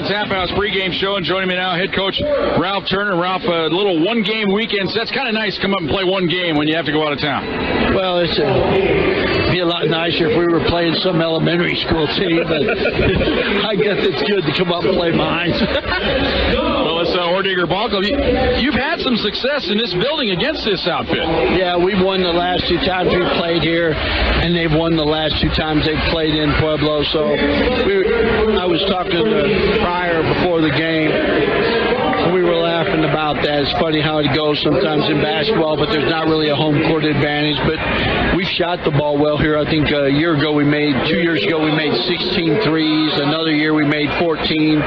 and Tap House pregame show, and joining me now, head coach Ralph Turner. Ralph, a little one-game weekend, so that's kind of nice to come up and play one game when you have to go out of town. Well, it'd be a lot nicer if we were playing some elementary school team, but I guess it's good to come up and play mine. Well, it's Ordigger Ball Club. You've had some success in this building against this outfit. Yeah, we've won the last 2 times we played here, and they've won the last 2 times they've played in Pueblo. So I was talking to Pryor before the game. We were laughing about that. It's funny how it goes sometimes in basketball, but there's not really a home court advantage. But we shot the ball well here. I think 2 years ago we made 16 threes. Another year we made 14.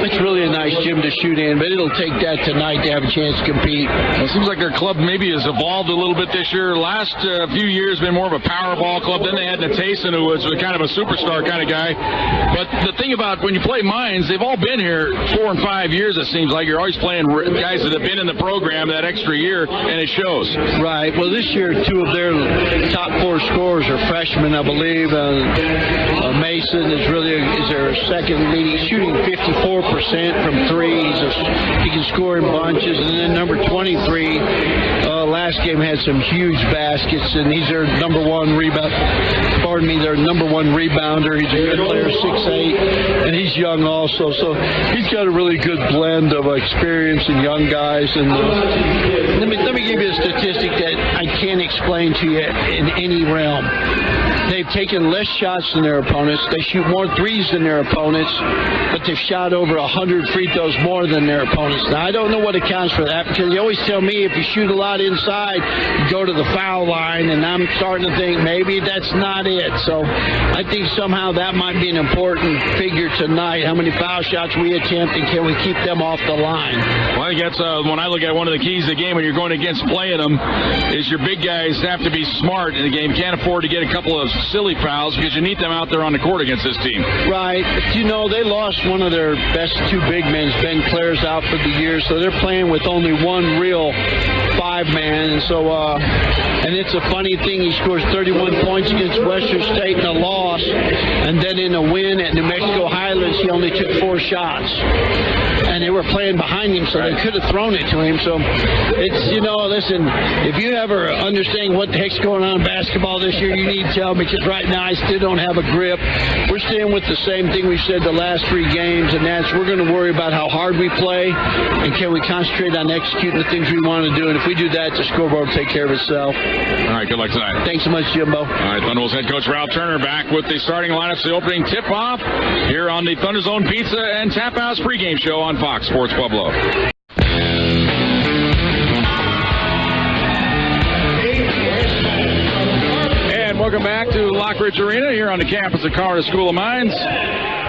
It's really a nice gym to shoot in, but it'll take that tonight to have a chance to compete. Well, it seems like their club maybe has evolved a little bit this year. Last few years been more of a power ball club. Then they had Natason, who was kind of a superstar kind of guy. But the thing about when you play Mines, they've all been here 4 and 5 years. It seems like you're always playing guys that have been in the program that extra year, and it shows. Right. Well, this year 2 of their top 4 scorers are freshmen, I believe. Mason is their second leading, shooting 54% from threes. He can score in bunches. And then number 23, last game had some huge baskets, and he's their number 1 rebounder. He's a good player, 6'8", and he's young also. So he's got a really good blend of experience and young guys. And let me give you a statistic that I can't explain to you in any realm. They've taken less shots than their opponents. They shoot more threes than their opponents, but they've shot over 100 free throws more than their opponents. Now, I don't know what accounts for that, because they always tell me if you shoot a lot inside, you go to the foul line, and I'm starting to think maybe that's not it. So I think somehow that might be an important figure tonight, how many foul shots we attempt, and can we keep them off the line. Well, I think that's when I look at one of the keys of the game when you're going against playing them is your big guys have to be smart in the game. Can't afford to get a couple of silly fouls because you need them out there on the court against this team. Right. But, they lost one of their best 2 big men. Ben Clare's out for the year, so they're playing with only 1 real 5-man. And so, and it's a funny thing. He scores 31 points against Western State in a loss, and then in a win at New Mexico Highlands, he only took 4 shots. And they were playing behind him, so they could have thrown it to him. So it's, listen, if you ever understand what the heck's going on in basketball this year, you need to tell me, because right now I still don't have a grip. We're staying with the same thing we've said the last 3 games, and that's we're going to worry about how hard we play and can we concentrate on executing the things we want to do. And if we do that, the scoreboard will take care of itself. All right, good luck tonight. Thanks so much, Jimbo. All right, Thunderbolts head coach Ralph Turner back with the starting lineups, the opening tip-off here on the Thunder Zone Pizza and Tap House pregame show on Fox Sports Pueblo. And welcome back to Lockridge Arena here on the campus of Colorado School of Mines.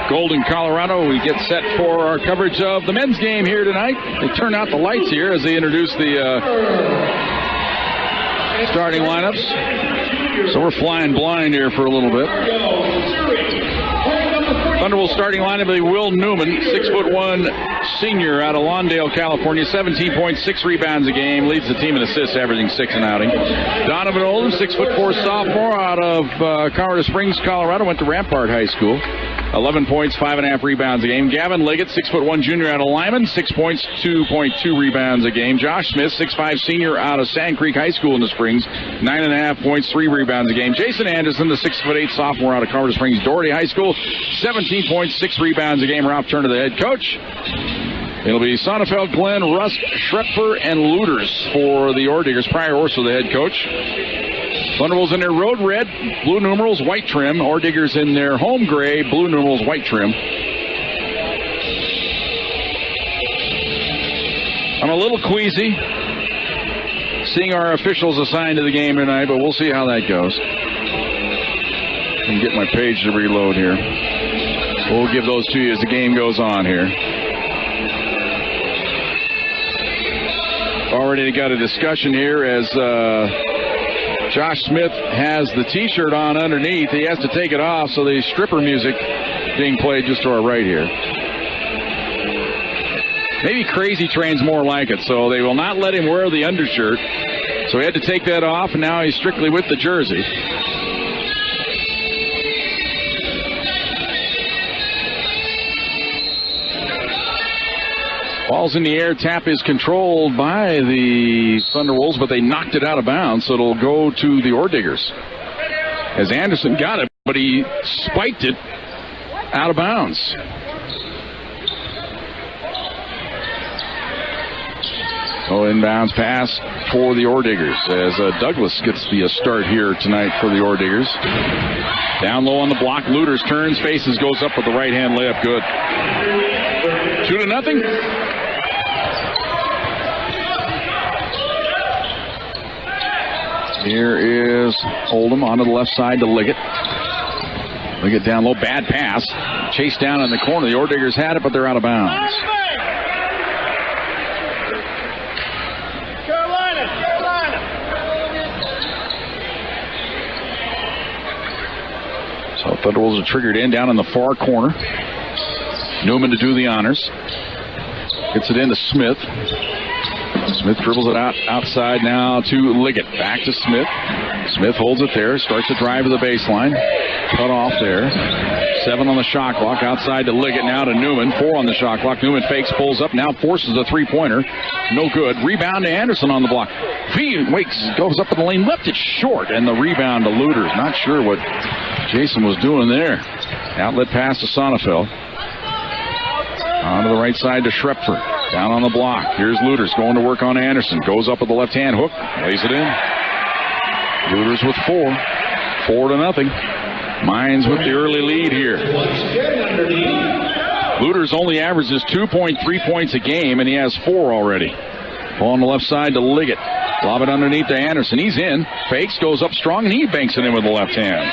Golden, Colorado. We get set for our coverage of the men's game here tonight. They turn out the lights here as they introduce the starting lineups. So we're flying blind here for a little bit. Thunderbolts starting lineup will be Will Newman, 6'1" senior out of Lawndale, California, 17.6 rebounds a game, leads the team in assists, averaging 6 an outing. Donovan Olden, 6'4" sophomore out of Colorado Springs, Colorado, went to Rampart High School. 11 points, 5.5 rebounds a game. Gavin Liggett, 6'1" junior out of Lyman, 6 points, 2.2 rebounds a game. Josh Smith, 6'5" senior out of Sand Creek High School in the Springs, 9.5 points, 3 rebounds a game. Jason Anderson, the 6'8" sophomore out of Colorado Springs Doherty High School, 17.6 rebounds a game. Ralph Turner, the head coach. It'll be Sonnefeld, Glenn, Rusk, Schrepfer, and Luders for the Ordiggers. Pryor Orso, the head coach. Thunderbolts in their road red, blue numerals, white trim. Ordiggers in their home gray, blue numerals, white trim. I'm a little queasy seeing our officials assigned to the game tonight, but we'll see how that goes. And get my page to reload here. We'll give those to you as the game goes on here. Already got a discussion here as Josh Smith has the T-shirt on underneath. He has to take it off, so the stripper music being played just to our right here. Maybe Crazy Train's more like it, so they will not let him wear the undershirt. So he had to take that off, and now he's strictly with the jersey. Ball's in the air. Tap is controlled by the Thunderwolves, but they knocked it out of bounds, so it'll go to the Orediggers. As Anderson got it, but he spiked it out of bounds. So inbounds pass for the Orediggers as Douglas gets the start here tonight for the Orediggers. Down low on the block, Luters turns, faces, goes up with the right-hand layup. Good. 2-0. Here is Oldham onto the left side to Liggett. Liggett down low, bad pass. Chased down in the corner. The Orediggers had it, but they're out of bounds. So Thunderwolves are triggered in down in the far corner. Newman to do the honors. Gets it into Smith. Smith dribbles it outside now to Liggett. Back to Smith. Smith holds it there. Starts to drive to the baseline. Cut off there. 7 on the shot clock. Outside to Liggett. Now to Newman. 4 on the shot clock. Newman fakes, pulls up. Now forces a three-pointer. No good. Rebound to Anderson on the block. Goes up in the lane. Left it short. And the rebound to Luters. Not sure what Jason was doing there. Outlet pass to Sonnefeld. On to the right side to Schrepfer. Down on the block. Here's Luters going to work on Anderson. Goes up with the left-hand hook. Lays it in. Luters with 4. 4-0. Mines with the early lead here. Luters only averages 2.3 points a game, and he has 4 already. Ball on the left side to Liggett. Lob it underneath to Anderson. He's in. Fakes, goes up strong, and he banks it in with the left hand.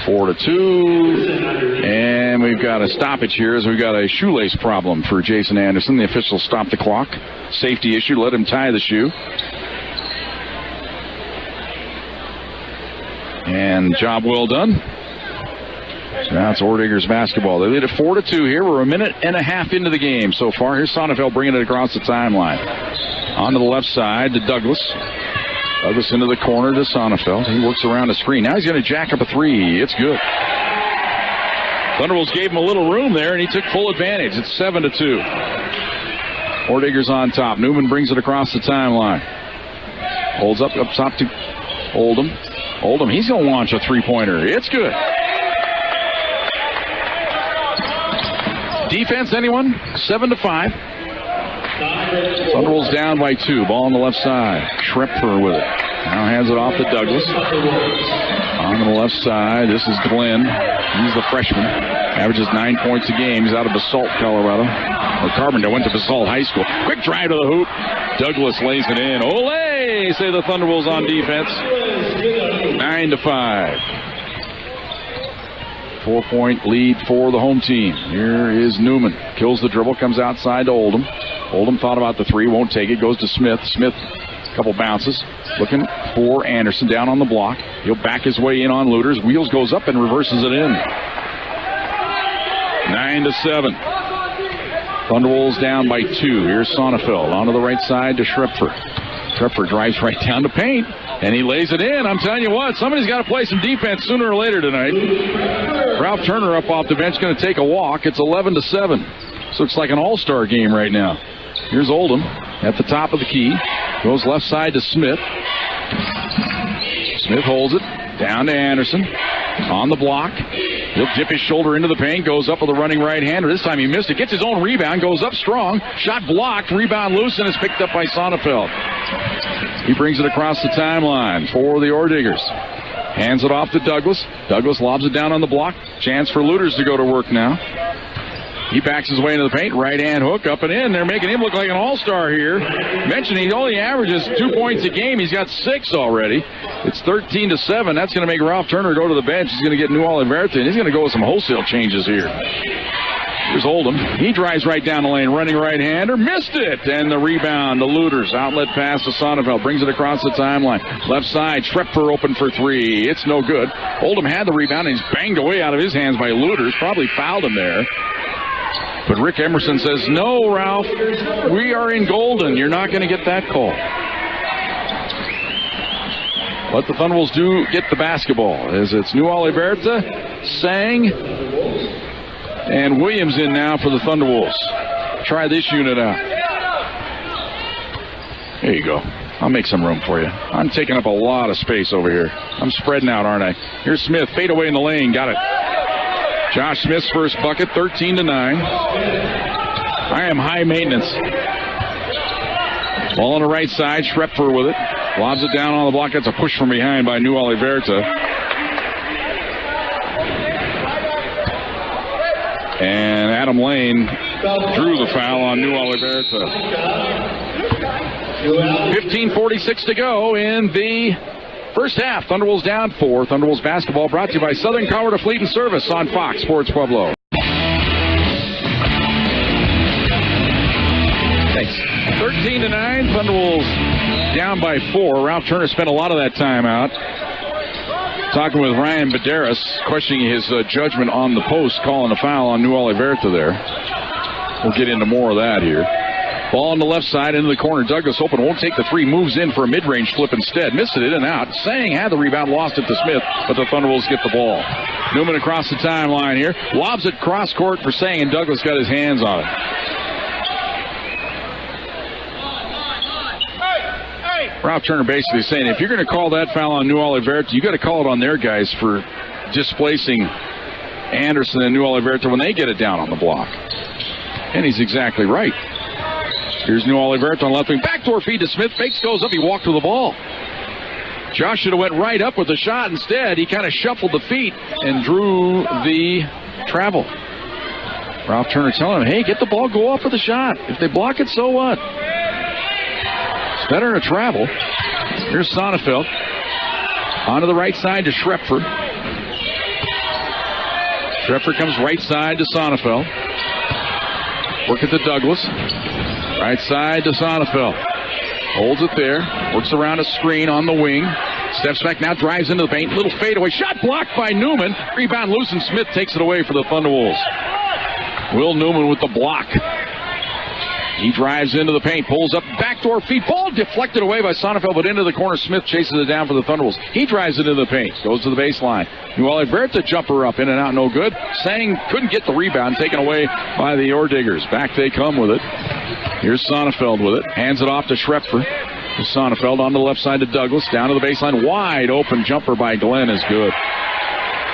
4-2. And we've got a stoppage here as we've got a shoelace problem for Jason Anderson. The officials stopped the clock. Safety issue. Let him tie the shoe. And job well done. So now it's Orediggers basketball. They lead at 4-2 here. We're a minute and a half into the game so far. Here's Sonnefeld bringing it across the timeline. On to the left side to Douglas. Douglas into the corner to Sonnefeld. He works around the screen. Now he's going to jack up a 3. It's good. Thunderwolves gave him a little room there, and he took full advantage. It's 7-2. Orediggers on top. Newman brings it across the timeline. Holds up top to Oldham. Oldham, he's going to launch a three-pointer. It's good. Defense, anyone? 7-5. Thunderwolves down by 2. Ball on the left side. Schrepfer with it. Now hands it off to Douglas. On the left side, this is Glenn. He's the freshman. Averages 9 points a game. He's out of Basalt, Colorado. Or Carpenter went to Basalt High School. Quick drive to the hoop. Douglas lays it in. Ole! Say the Thunderwolves on defense. 9-5. 4-point lead for the home team. Here is Newman. Kills the dribble. Comes outside to Oldham. Oldham thought about the 3. Won't take it. Goes to Smith. Smith, a couple bounces. Looking for Anderson down on the block. He'll back his way in on Luters. Wheels goes up and reverses it in. 9-7. Thunderwolves down by 2. Here's Sonnefeld. Onto the right side to Schrepfer. Schrepfer drives right down to paint. And he lays it in. I'm telling you what, somebody's got to play some defense sooner or later tonight. Ralph Turner up off the bench going to take a walk. It's 11-7. This looks like an all-star game right now. Here's Oldham at the top of the key. Goes left side to Smith. Smith holds it. Down to Anderson. On the block. He'll dip his shoulder into the paint. Goes up with a running right-hander. This time he missed it. Gets his own rebound. Goes up strong. Shot blocked. Rebound loose and is picked up by Sonnefeld. He brings it across the timeline for the Orediggers. Hands it off to Douglas. Douglas lobs it down on the block. Chance for Luters to go to work now. He backs his way into the paint. Right-hand hook up and in. They're making him look like an all-star here. Mentioned he only averages 2 points a game. He's got 6 already. It's 13-7. That's going to make Ralph Turner go to the bench. He's going to get New Oliverta, and he's going to go with some wholesale changes here. Here's Oldham. He drives right down the lane. Running right-hander. Missed it. And the rebound to Luters. Outlet pass to Sonnefeld. Brings it across the timeline. Left side. Schrepfer open for 3. It's no good. Oldham had the rebound, and he's banged away out of his hands by Luters. Probably fouled him there. But Rick Emerson says, no, Ralph, we are in Golden. You're not going to get that call. Let the Thunderwolves get the basketball. As it's New Oliverta, Sang, and Williams in now for the Thunderwolves. try this unit out. There you go. I'll make some room for you. I'm taking up a lot of space over here. I'm spreading out, aren't I? Here's Smith. Fade away in the lane. Got it. Josh Smith's first bucket, 13-9. I am high maintenance. Ball on the right side. Schrepfer with it. Lobs it down on the block. That's a push from behind by New Oliverta. And Adam Lane drew the foul on New Oliverta. 15:46 to go in the first half. Thunderwolves down 4. Thunderwolves basketball brought to you by Southern Power to Fleet and Service on Fox Sports Pueblo. Thanks. 13-9. Thunderwolves down by 4. Ralph Turner spent a lot of that time out talking with Ryan Baderas, questioning his judgment on the post, calling a foul on New Oliverta there. We'll get into more of that here. Ball on the left side into the corner. Douglas open, won't take the three, moves in for a mid-range flip instead. Missed it in and out. Sang had the rebound, lost it to Smith, but the Thunderwolves get the ball. Newman across the timeline here. Lobs it cross court for Sang, and Douglas got his hands on it. Ralph Turner basically saying, if you're going to call that foul on New Oliverta, you got to call it on their guys for displacing Anderson and New Oliverta when they get it down on the block. And he's exactly right. Here's New Oliverta on left wing. Backdoor feed to Smith. Fakes, goes up. He walked to the ball. Josh should have went right up with the shot. Instead, he kind of shuffled the feet and drew the travel. Ralph Turner telling him, hey, get the ball, go off with the shot. If they block it, so what? It's better to travel. Here's Sonnefeld. Onto the right side to Schrepfer. Schrepfer comes right side to Sonnefeld. Work it to Douglas. Right side to Sonnefeld. Holds it there. Works around a screen on the wing. Steps back now, drives into the paint. Little fadeaway. Shot blocked by Newman. Rebound loose, and Smith takes it away for the Thunderwolves. Will Newman with the block. He drives into the paint, pulls up, backdoor feed. Ball deflected away by Sonnefeld, but into the corner. Smith chases it down for the Thunderwolves. He drives it into the paint. Goes to the baseline. New Oliverta jumper up, in and out, no good. Sang couldn't get the rebound, taken away by the Orediggers. Back they come with it. Here's Sonnefeld with it. Hands it off to Schrepfer. Sonnefeld on the left side to Douglas. Down to the baseline. Wide open jumper by Glenn is good.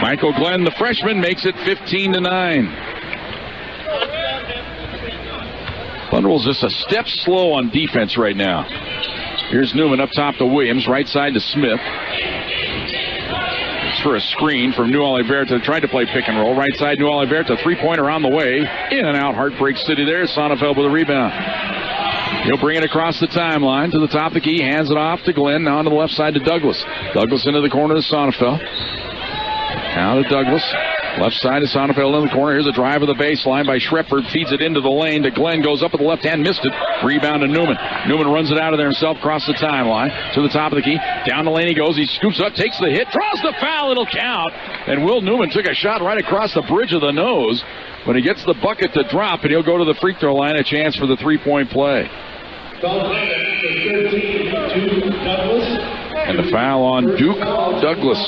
Michael Glenn, the freshman, makes it 15-9. Thunderwolves just a step slow on defense right now. Here's Newman up top to Williams. Right side to Smith. It's for a screen from New Oliverta. Tried to play pick and roll. Right side, New Oliverta. Three-pointer on the way. In and out. Heartbreak City there. Sonnefeld with a rebound. He'll bring it across the timeline to the top of the key. Hands it off to Glenn. Now on to the left side to Douglas. Douglas into the corner to Sonnefeld. Now to Douglas. Left side is Sonnefeld in the corner. Here's a drive of the baseline by Schrepfer. Feeds it into the lane to Glenn. Goes up with the left hand. Missed it. Rebound to Newman. Newman runs it out of there himself. Across the timeline. To the top of the key. Down the lane he goes. He scoops up. Takes the hit. Draws the foul. It'll count. And Will Newman took a shot right across the bridge of the nose. When he gets the bucket to drop, and he'll go to the free throw line. A chance for the three-point play. And the foul on Duke Douglas.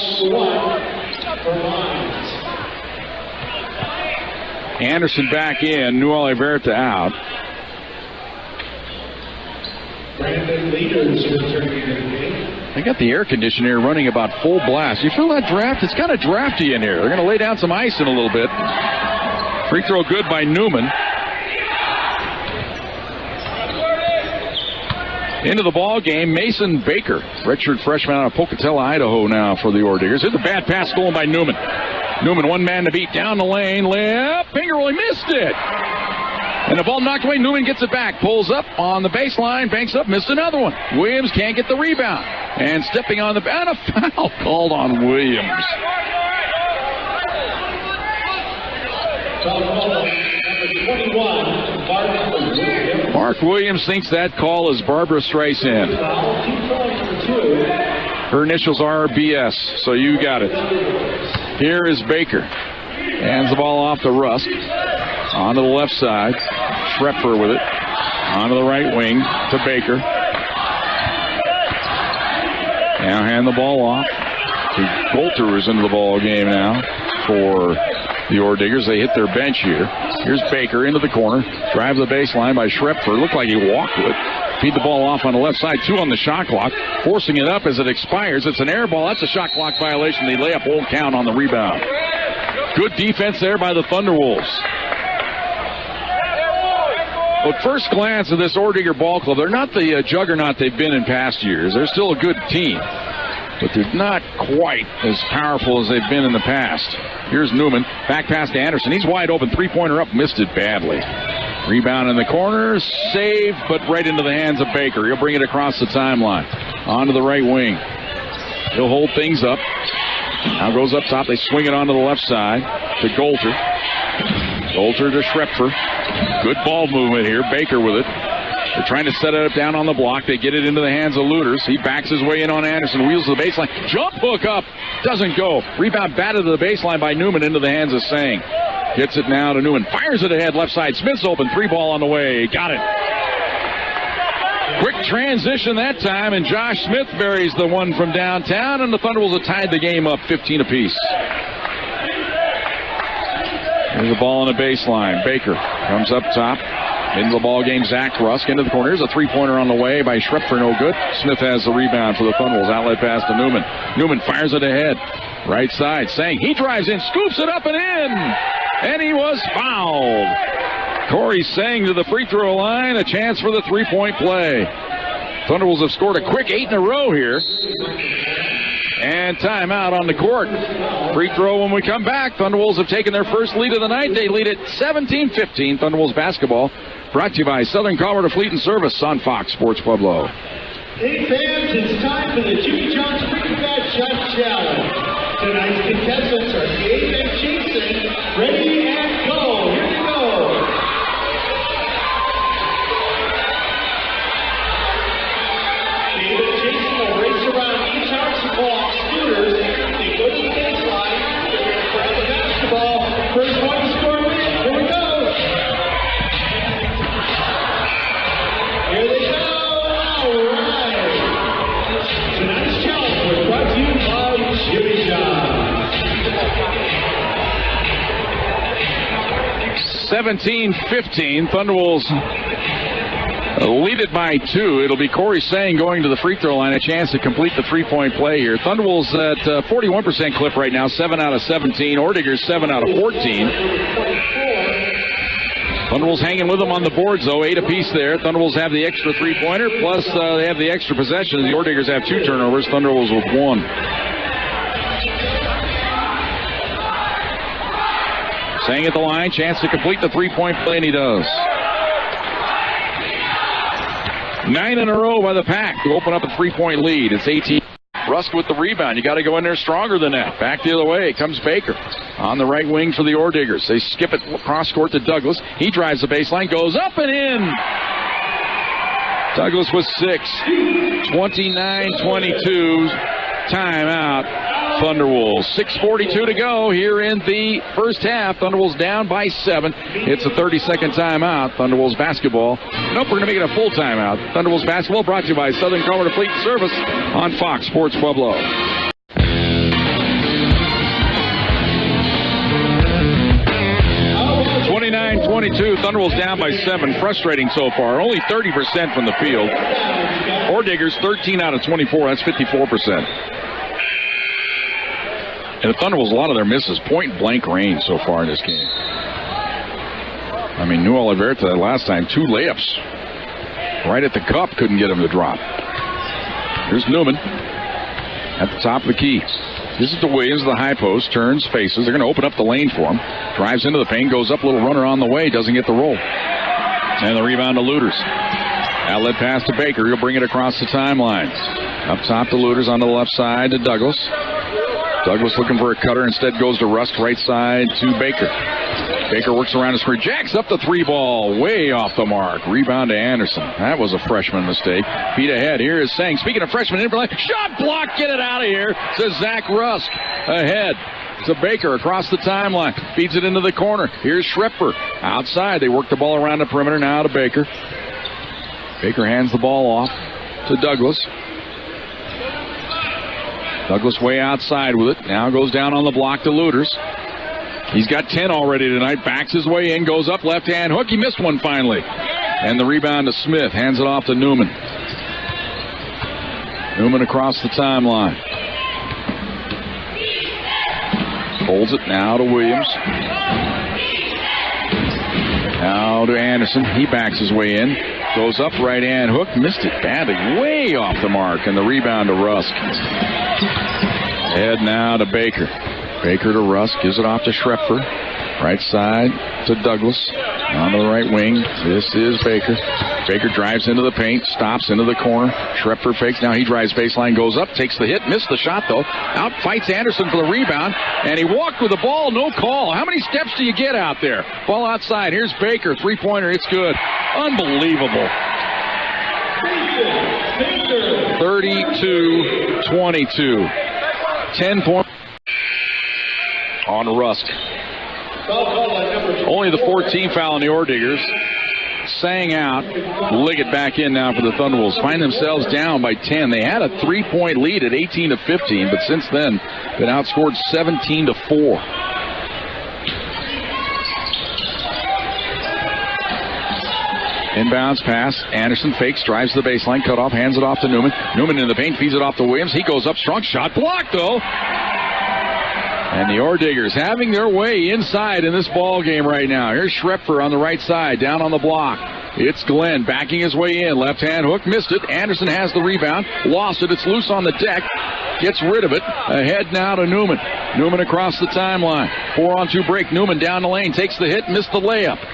Anderson back in, New Oliverta out. They got the air conditioner running about full blast. You feel that draft? It's kind of drafty in here. They're going to lay down some ice in a little bit. Free throw good by Newman. Into the ball game, Mason Baker, redshirt freshman out of Pocatello, Idaho now for the Orediggers. Here's a bad pass stolen by Newman. Newman, one man to beat, down the lane, layup, finger roll, he missed it. And the ball knocked away, Newman gets it back, pulls up on the baseline, banks up, missed another one. Williams can't get the rebound. And stepping on the, and a foul called on Williams. Mark Williams thinks that call is Barbara Streisand. Her initials are BS, so you got it. Here is Baker. Hands the ball off to Rusk. Onto the left side. Schrepfer with it. Onto the right wing to Baker. Now hand the ball off to Coulter, who's into the ball game now for the Orediggers. They hit their bench here. Here's Baker into the corner. Drive the baseline by Schrepfer. Looked like he walked with it. Feed the ball off on the left side. 2 on the shot clock. Forcing it up as it expires. It's an air ball. That's a shot clock violation. They lay up whole count on the rebound. Good defense there by the Thunderwolves. Well, at first glance of this Orediger ball club, they're not the juggernaut they've been in past years. They're still a good team, but they're not quite as powerful as they've been in the past. Here's Newman. Back pass to Anderson. He's wide open. Three-pointer up. Missed it badly. Rebound in the corner. Saved, but right into the hands of Baker. He'll bring it across the timeline. Onto the right wing. He'll hold things up. Now goes up top. They swing it onto the left side to Golter. Golter to Schrepfer. Good ball movement here. Baker with it. They're trying to set it up down on the block. They get it into the hands of Luters. He backs his way in on Anderson. Wheels to the baseline. Jump hook up. Doesn't go. Rebound batted to the baseline by Newman into the hands of Sang. Gets it now to Newman. Fires it ahead. Left side. Smith's open. 3-ball on the way. Got it. Quick transition that time, and Josh Smith buries the one from downtown, and the Thunderwolves have tied the game up 15 apiece. Here's the ball on the baseline. Baker comes up top. Into the ball game, Zach Rusk into the corner. Here's a 3-pointer on the way by Schrepfer, no good. Smith has the rebound for the Thunderwolves. Outlet pass to Newman. Newman fires it ahead. Right side, Sang. He drives in, scoops it up and in. And he was fouled. Corey Sang to the free throw line. A chance for the 3-point play. Thunderwolves have scored a quick 8 in a row here. And timeout on the court. Free throw when we come back. Thunderwolves have taken their first lead of the night. They lead it 17-15. Thunderwolves basketball brought to you by Southern Colorado Fleet and Service on Fox Sports Pueblo. Hey fans, it's time for the Jimmy John's Free Fat Shot Challenge. Tonight's contestants are Dave and Jason. Ready and go. Here we go. Dave and Jason will race around each arch block scooters. They go to the baseline. They're going to grab the basketball. First one to score wins. Here we go. Here they go. All right. Tonight's challenge was brought to you by Jimmy John's. 17-15. Thunderwolves lead it by 2. It'll be Corey Sang going to the free throw line. A chance to complete the 3-point play here. Thunderwolves at 41% clip right now. 7 out of 17. Orediggers 7 out of 14. Thunderwolves hanging with them on the boards, though. 8 apiece there. Thunderwolves have the extra 3-pointer, plus they have the extra possession. The Orediggers have 2 turnovers. Thunderwolves with 1. Sang at the line. Chance to complete the 3-point play, and he does. 9 in a row by the Pack to open up a 3-point lead. It's 18. Rusk with the rebound. You got to go in there stronger than that. Back the other way. Comes Baker on the right wing for the Orediggers. They skip it cross court to Douglas. He drives the baseline, goes up and in. Douglas with 6. 29-22. Timeout. Thunderwolves. 6:42 to go here in the first half. Thunderwolves down by 7. It's a 30-second timeout. Thunderwolves basketball. Nope, we're going to make it a full timeout. Thunderwolves basketball brought to you by Southern Colorado Fleet Service on Fox Sports Pueblo. 29-22. Thunderwolves down by 7. Frustrating so far. Only 30% from the field. Orediggers 13 out of 24. That's 54%. And the Thunderwolves, a lot of their misses, point-blank range so far in this game. I mean, New Oliverta that last time, 2 layups. Right at the cup, couldn't get him to drop. Here's Newman at the top of the key. This is to Williams, the high post, turns, faces. They're going to open up the lane for him. Drives into the paint, goes up, little runner on the way, doesn't get the roll. And the rebound to Luters. Outlet pass to Baker. He'll bring it across the timeline. Up top to Luters on the left side to Douglas. Douglas looking for a cutter, instead goes to Rusk, right side to Baker. Baker works around the screen, jacks up the 3-ball, way off the mark. Rebound to Anderson. That was a freshman mistake. Feet ahead, here is Sang. Speaking of freshmen, shot block, get it out of here, says Zach Rusk. Ahead to Baker across the timeline. Feeds it into the corner. Here's Schrepfer. Outside, they work the ball around the perimeter, now to Baker. Baker hands the ball off to Douglas. Douglas way outside with it. Now goes down on the block to Luters. He's got 10 already tonight. Backs his way in, goes up, left-hand hook. He missed one finally. And the rebound to Smith. Hands it off to Newman. Newman across the timeline. Holds it now to Williams. Now to Anderson. He backs his way in. Goes up, right-hand hook. Missed it badly. Way off the mark. And the rebound to Rusk. Head now to Baker. Baker to Rusk. Gives it off to Schrepfer. Right side to Douglas. On the right wing. This is Baker. Baker drives into the paint. Stops into the corner. Schrepfer fakes. Now he drives baseline. Goes up. Takes the hit. Missed the shot, though. Out fights Anderson for the rebound. And he walked with the ball. No call. How many steps do you get out there? Ball outside. Here's Baker. Three-pointer. It's good. Unbelievable. 32-22. 10 points on Rusk. Only the 14th foul on the Orediggers. Sang out. Liggett back in now for the Thunderwolves. Find themselves down by 10. They had a 3-point lead at 18-15, but since then been outscored 17-4. Inbounds pass. Anderson fakes, drives the baseline, cut off, hands it off to Newman. Newman in the paint, feeds it off to Williams. He goes up strong. Shot blocked, though. And the Orediggers having their way inside in this ball game right now. Here's Schrepfer on the right side, down on the block. It's Glenn backing his way in. Left-hand hook, missed it. Anderson has the rebound, lost it. It's loose on the deck. Gets rid of it. Ahead now to Newman. Newman across the timeline. 4-on-2 break. Newman down the lane, takes the hit, missed the layup.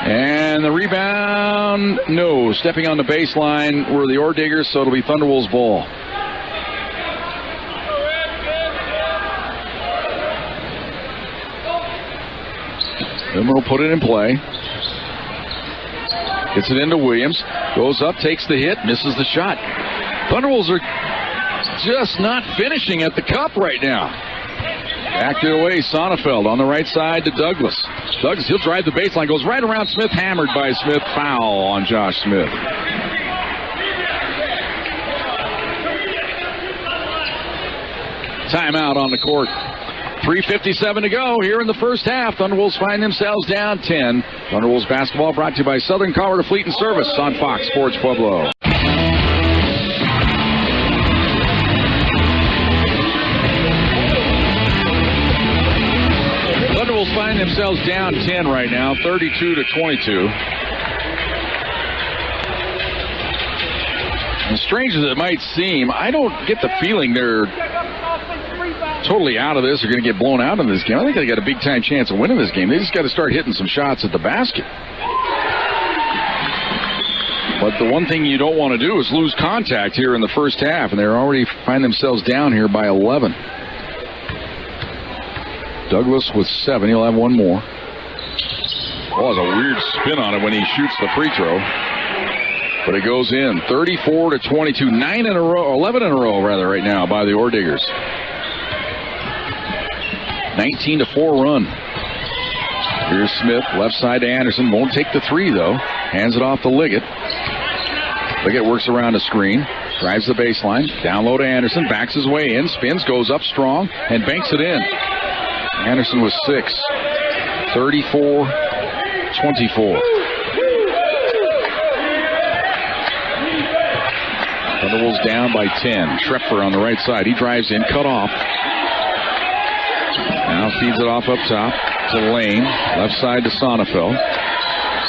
And the rebound, no. Stepping on the baseline were the Orediggers, so it'll be Thunderwolves ball. Newman will put it in play. Gets it into Williams. Goes up, takes the hit, misses the shot. Thunderwolves are just not finishing at the cup right now. Back the way, Sonnefeld on the right side to Douglas. Douglas, he'll drive the baseline, goes right around Smith, hammered by Smith. Foul on Josh Smith. Timeout on the court. 3:57 to go here in the first half. Thunderwolves find themselves down 10. Thunderwolves basketball brought to you by Southern Colorado Fleet and Service on Fox Sports Pueblo. Thunderwolves find themselves down 10 right now, 32-22. As strange as it might seem, I don't get the feeling they're totally out of this or going to get blown out in this game. I think they got a big-time chance of winning this game. They just got to start hitting some shots at the basket. But the one thing you don't want to do is lose contact here in the first half, and they already find themselves down here by 11. Douglas with 7. He'll have one more. Oh, there's a weird spin on it when he shoots the free throw. But it goes in. 34-22. 11 in a row right now by the Orediggers. 19-4 run. Here's Smith, left side to Anderson. Won't take the three, though. Hands it off to Liggett. Liggett works around a screen. Drives the baseline. Down low to Anderson. Backs his way in. Spins, goes up strong, and banks it in. Anderson with 6. 34-24. Thunderwolves down by 10. Schrepfer on the right side. He drives in, cut off. Now feeds it off up top to Lane. Left side to Sonnefeld.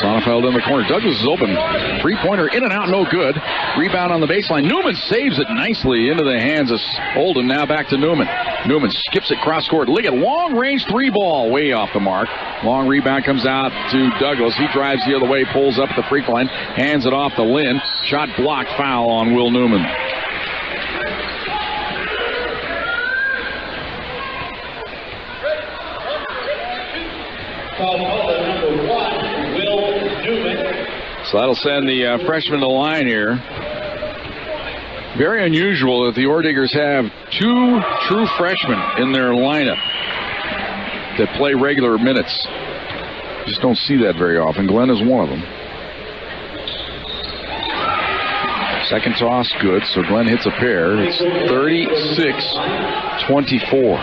Sonnefeld in the corner. Douglas is open. Three-pointer in and out, no good. Rebound on the baseline. Newman saves it nicely into the hands of Oldham. Now back to Newman. Newman skips it cross-court. Liggett, long-range three ball. Way off the mark. Long rebound comes out to Douglas. He drives the other way, pulls up the freak line, hands it off to Lynn. Shot blocked, foul on Will Newman. So that'll send the freshman to the line here. Very unusual that the Orediggers have 2 true freshmen in their lineup that play regular minutes. Just don't see that very often. Glenn is one of them. Second toss, good. So Glenn hits a pair. It's 36-24.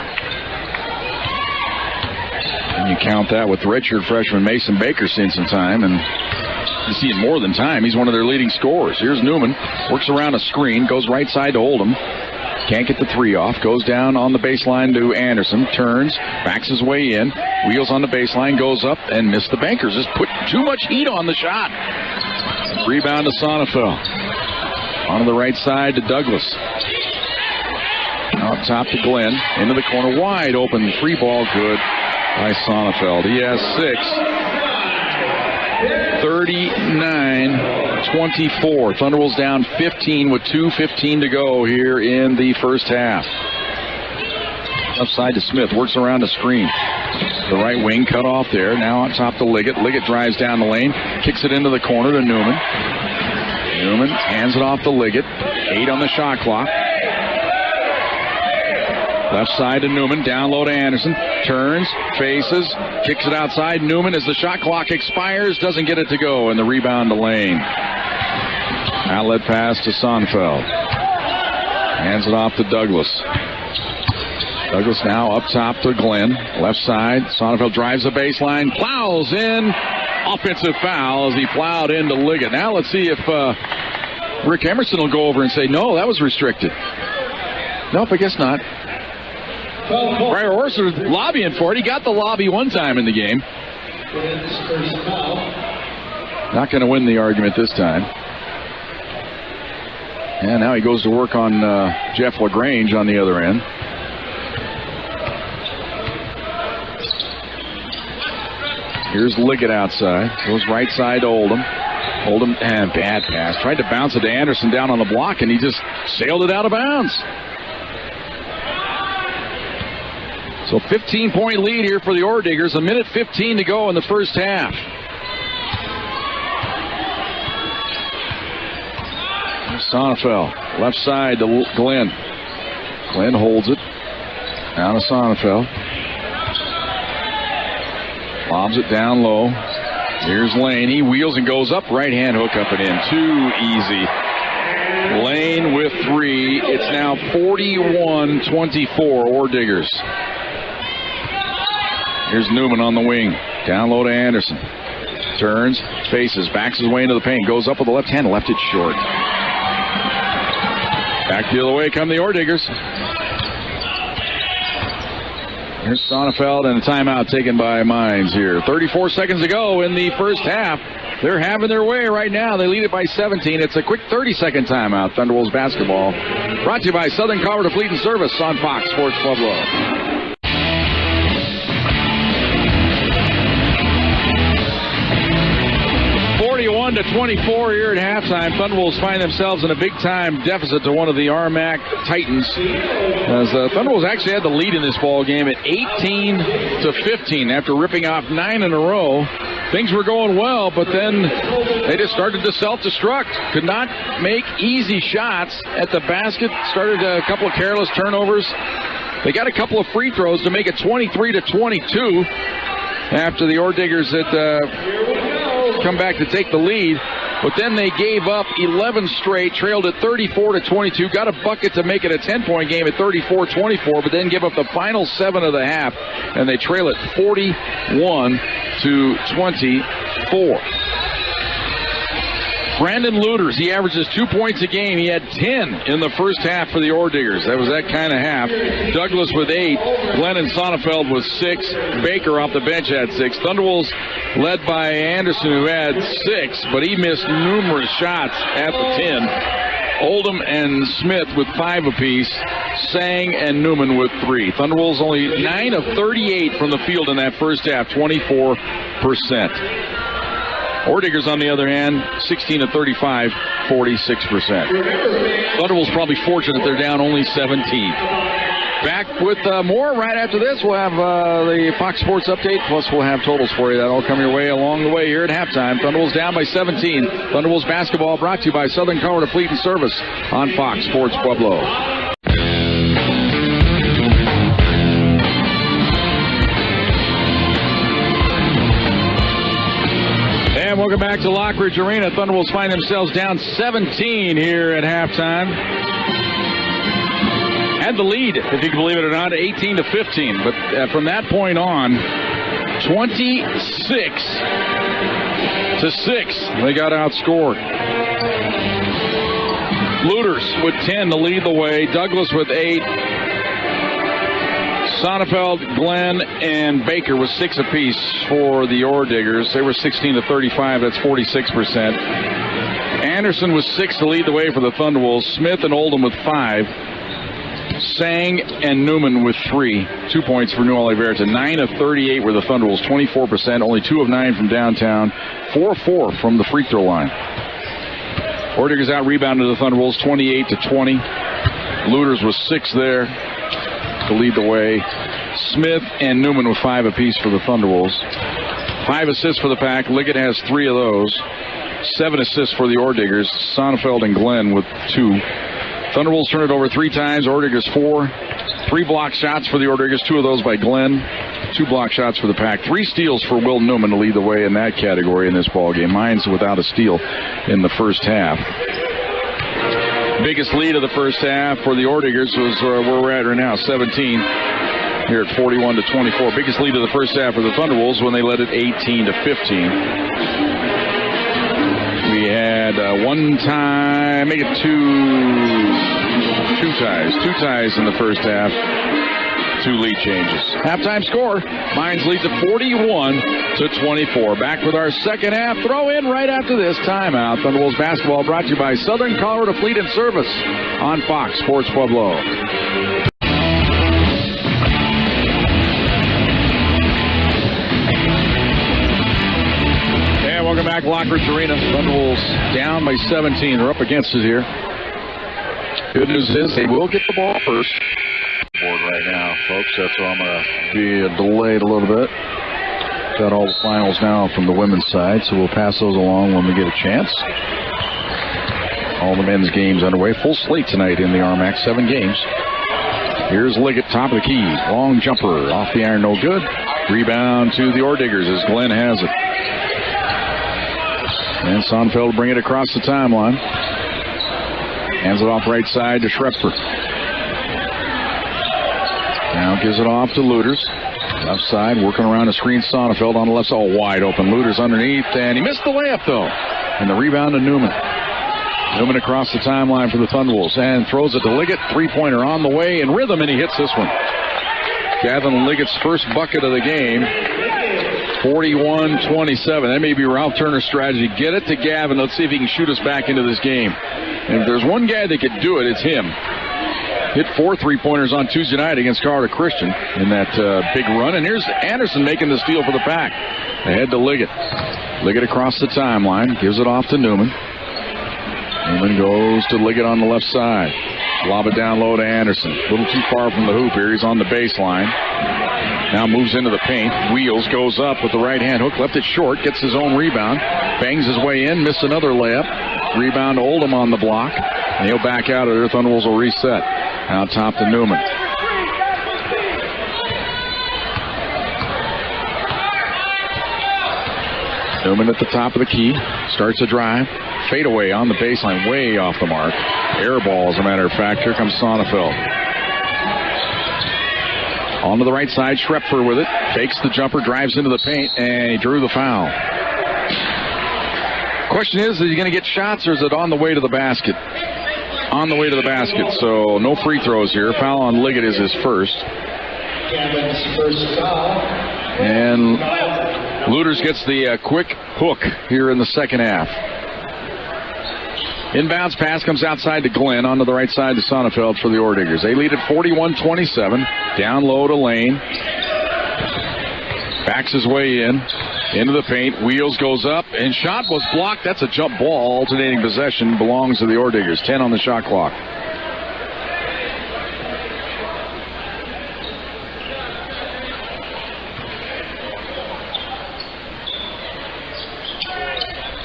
And you count that with redshirt freshman Mason Baker seeing some time, and he's seeing more than time. He's one of their leading scorers. Here's Newman, works around a screen, goes right side to Oldham. Can't get the three off. Goes down on the baseline to Anderson. Turns, backs his way in. Wheels on the baseline, goes up and missed the bankers. Just put too much heat on the shot. Rebound to Sonnefeld. On the right side to Douglas. Out top to Glenn. Into the corner, wide open. Free ball, good by Sonnefeld. He has 6. 39-24. Thunderbolts down 15 with 2:15 to go here in the first half. Left side to Smith. Works around the screen. The right wing cut off there. Now on top to Liggett. Liggett drives down the lane. Kicks it into the corner to Newman. Newman hands it off to Liggett. 8 on the shot clock. Left side to Newman, down low to Anderson. Turns, faces, kicks it outside. Newman, as the shot clock expires, doesn't get it to go, and the rebound to Lane. Outlet pass to Sonnefeld. Hands it off to Douglas. Douglas now up top to Glenn. Left side, Sonnefeld drives the baseline, plows in. Offensive foul as he plowed into Liggett. Now let's see if Rick Emerson will go over and say, no, that was restricted. Nope, I guess not. Briar Horse was lobbying for it. He got the lobby one time in the game. Not going to win the argument this time. And now he goes to work on Jeff LaGrange on the other end. Here's Liggett outside. Goes right side to Oldham. Oldham, and bad pass. Tried to bounce it to Anderson down on the block, and he just sailed it out of bounds. So 15-point lead here for the Ore Diggers. 1:15 to go in the first half. Sonnefeld, left side to Glenn. Glenn holds it. Down to Sonnefeld. Lobs it down low. Here's Lane. He wheels and goes up. Right hand hook up and in. Too easy. Lane with 3. It's now 41-24 Ore Diggers. Here's Newman on the wing. Down low to Anderson. Turns, faces, backs his way into the paint. Goes up with the left hand, left it short. Back the other way come the Ore Diggers. Here's Sonnefeld and a timeout taken by Mines here. 34 seconds to go in the first half. They're having their way right now. They lead it by 17. It's a quick 30-second timeout. Thunderbolts basketball. Brought to you by Southern Colorado Fleet and Service on Fox Sports Pueblo. 41-24 here at halftime. Thunderbolts find themselves in a big-time deficit to one of the RMAC Titans. As Thunderbolts actually had the lead in this ball game at 18-15 after ripping off 9 in a row. Things were going well, but then they just started to self-destruct. Could not make easy shots at the basket. Started a couple of careless turnovers. They got a couple of free throws to make it 23-22 after the Ore Diggers had come back to take the lead. But then they gave up 11 straight, trailed at 34-22, got a bucket to make it a 10-point game at 34-24, but then give up the final 7 of the half, and they trail it 41-24. Brandon Luters, he averages 2 points a game. He had 10 in the first half for the Ore Diggers. That was that kind of half. Douglas with 8. Glennon Sonnefeld with 6. Baker off the bench had 6. Thunderbolts led by Anderson, who had 6, but he missed numerous shots at the 10. Oldham and Smith with 5 apiece. Sang and Newman with 3. Thunderbolts only 9 of 38 from the field in that first half, 24%. Ore Diggers, on the other hand, 16 of 35, 46%. Thunderbolts probably fortunate they're down only 17. Back with more right after this. We'll have the Fox Sports Update, plus we'll have totals for you. That'll come your way along the way here at halftime. Thunderbolts down by 17. Thunderbolts basketball brought to you by Southern Colorado Fleet and Service on Fox Sports Pueblo. And welcome back to Lockridge Arena. Thunderbolts find themselves down 17 here at halftime. Had the lead, if you can believe it or not, 18-15. But from that point on, 26-6. They got outscored. Looters with 10 to lead the way. Douglas with 8. Sonnefeld, Glenn, and Baker with 6 apiece for the Ore Diggers. They were 16-35. That's 46%. Anderson with 6 to lead the way for the Thunderwolves. Smith and Oldham with 5. Sang and Newman with 3. 2 points for New Oliveira. 9 of 38 were the Thunderwolves. 24%. Only 2 of 9 from downtown. 4 of 4 from the free throw line. Ore Diggers out rebounded the Thunderwolves 28-20. Looters with 6 there to lead the way. Smith and Newman with 5 apiece for the Thunderwolves. 5 assists for the Pack. Liggett has 3 of those. 7 assists for the Ore Diggers. Sonnefeld and Glenn with 2. Thunderwolves turn it over 3 times. Ore Diggers 4. 3 block shots for the Ore Diggers. 2 of those by Glenn. 2 block shots for the Pack. 3 steals for Will Newman to lead the way in that category in this ball game. Mines without a steal in the first half. Biggest lead of the first half for the Ore Diggers was where we're at right now, 17. Here at 41-24. Biggest lead of the first half for the Thunderwolves when they led it 18-15. We had one tie, make it two ties. 2 ties in the first half. 2 lead changes. Halftime score. Mines leads at 41-24. Back with our second half. Throw in right after this timeout. Thunderwolves basketball brought to you by Southern Colorado Fleet and Service on Fox Sports Pueblo. And welcome back, Lockridge Arena. Thunderwolves down by 17. They're up against it here. Good news is they will get the ball first. Board right now, folks. That's why I'm going to be delayed a little bit. Got all the finals now from the women's side, so we'll pass those along when we get a chance. All the men's games underway. Full slate tonight in the RMAC. 7 games. Here's Liggett, top of the key. Long jumper. Off the iron, no good. Rebound to the Ore Diggers as Glenn has it. And Sonnefeld will bring it across the timeline. Hands it off right side to Schrepfer. Now gives it off to Looters. Left side, working around the screen. Sonnefeld on the left side, wide open. Looters underneath, and he missed the layup, though. And the rebound to Newman. Newman across the timeline for the Thunderwolves, and throws it to Liggett. 3-pointer on the way in rhythm, and he hits this one. Gavin Liggett's first bucket of the game. 41-27. That may be Ralph Turner's strategy. Get it to Gavin. Let's see if he can shoot us back into this game. And if there's one guy that could do it, it's him. Hit 4 3-pointers on Tuesday night against Colorado Christian in that big run. And here's Anderson making the steal for the Pack. Ahead to Liggett. Liggett across the timeline. Gives it off to Newman. Newman goes to Liggett on the left side. Lob it down low to Anderson. A little too far from the hoop here. He's on the baseline. Now moves into the paint. Wheels, goes up with the right hand hook. Left it short. Gets his own rebound. Bangs his way in. Missed another layup. Rebound to Oldham on the block. And he'll back out of there. Thunderwolves will reset. Now top to Newman. Newman at the top of the key. Starts a drive. Fade away on the baseline. Way off the mark. Air ball, as a matter of fact. Here comes Sonnefeld. On to the right side. Schrepfer with it. Fakes the jumper. Drives into the paint. And he drew the foul. Question is he going to get shots, or is it on the way to the basket? On the way to the basket, so no free throws here. Foul on Liggett is his first. Kevin's first foul. And Looters gets the quick hook here in the second half. Inbounds pass comes outside to Glenn, onto the right side to Sonnefeld for the Ore Diggers. They lead at 41-27. Down low to Lane. Backs his way in. Into the paint. Wheels, goes up, and shot was blocked. That's a jump ball. Alternating possession belongs to the Ore Diggers. 10 on the shot clock.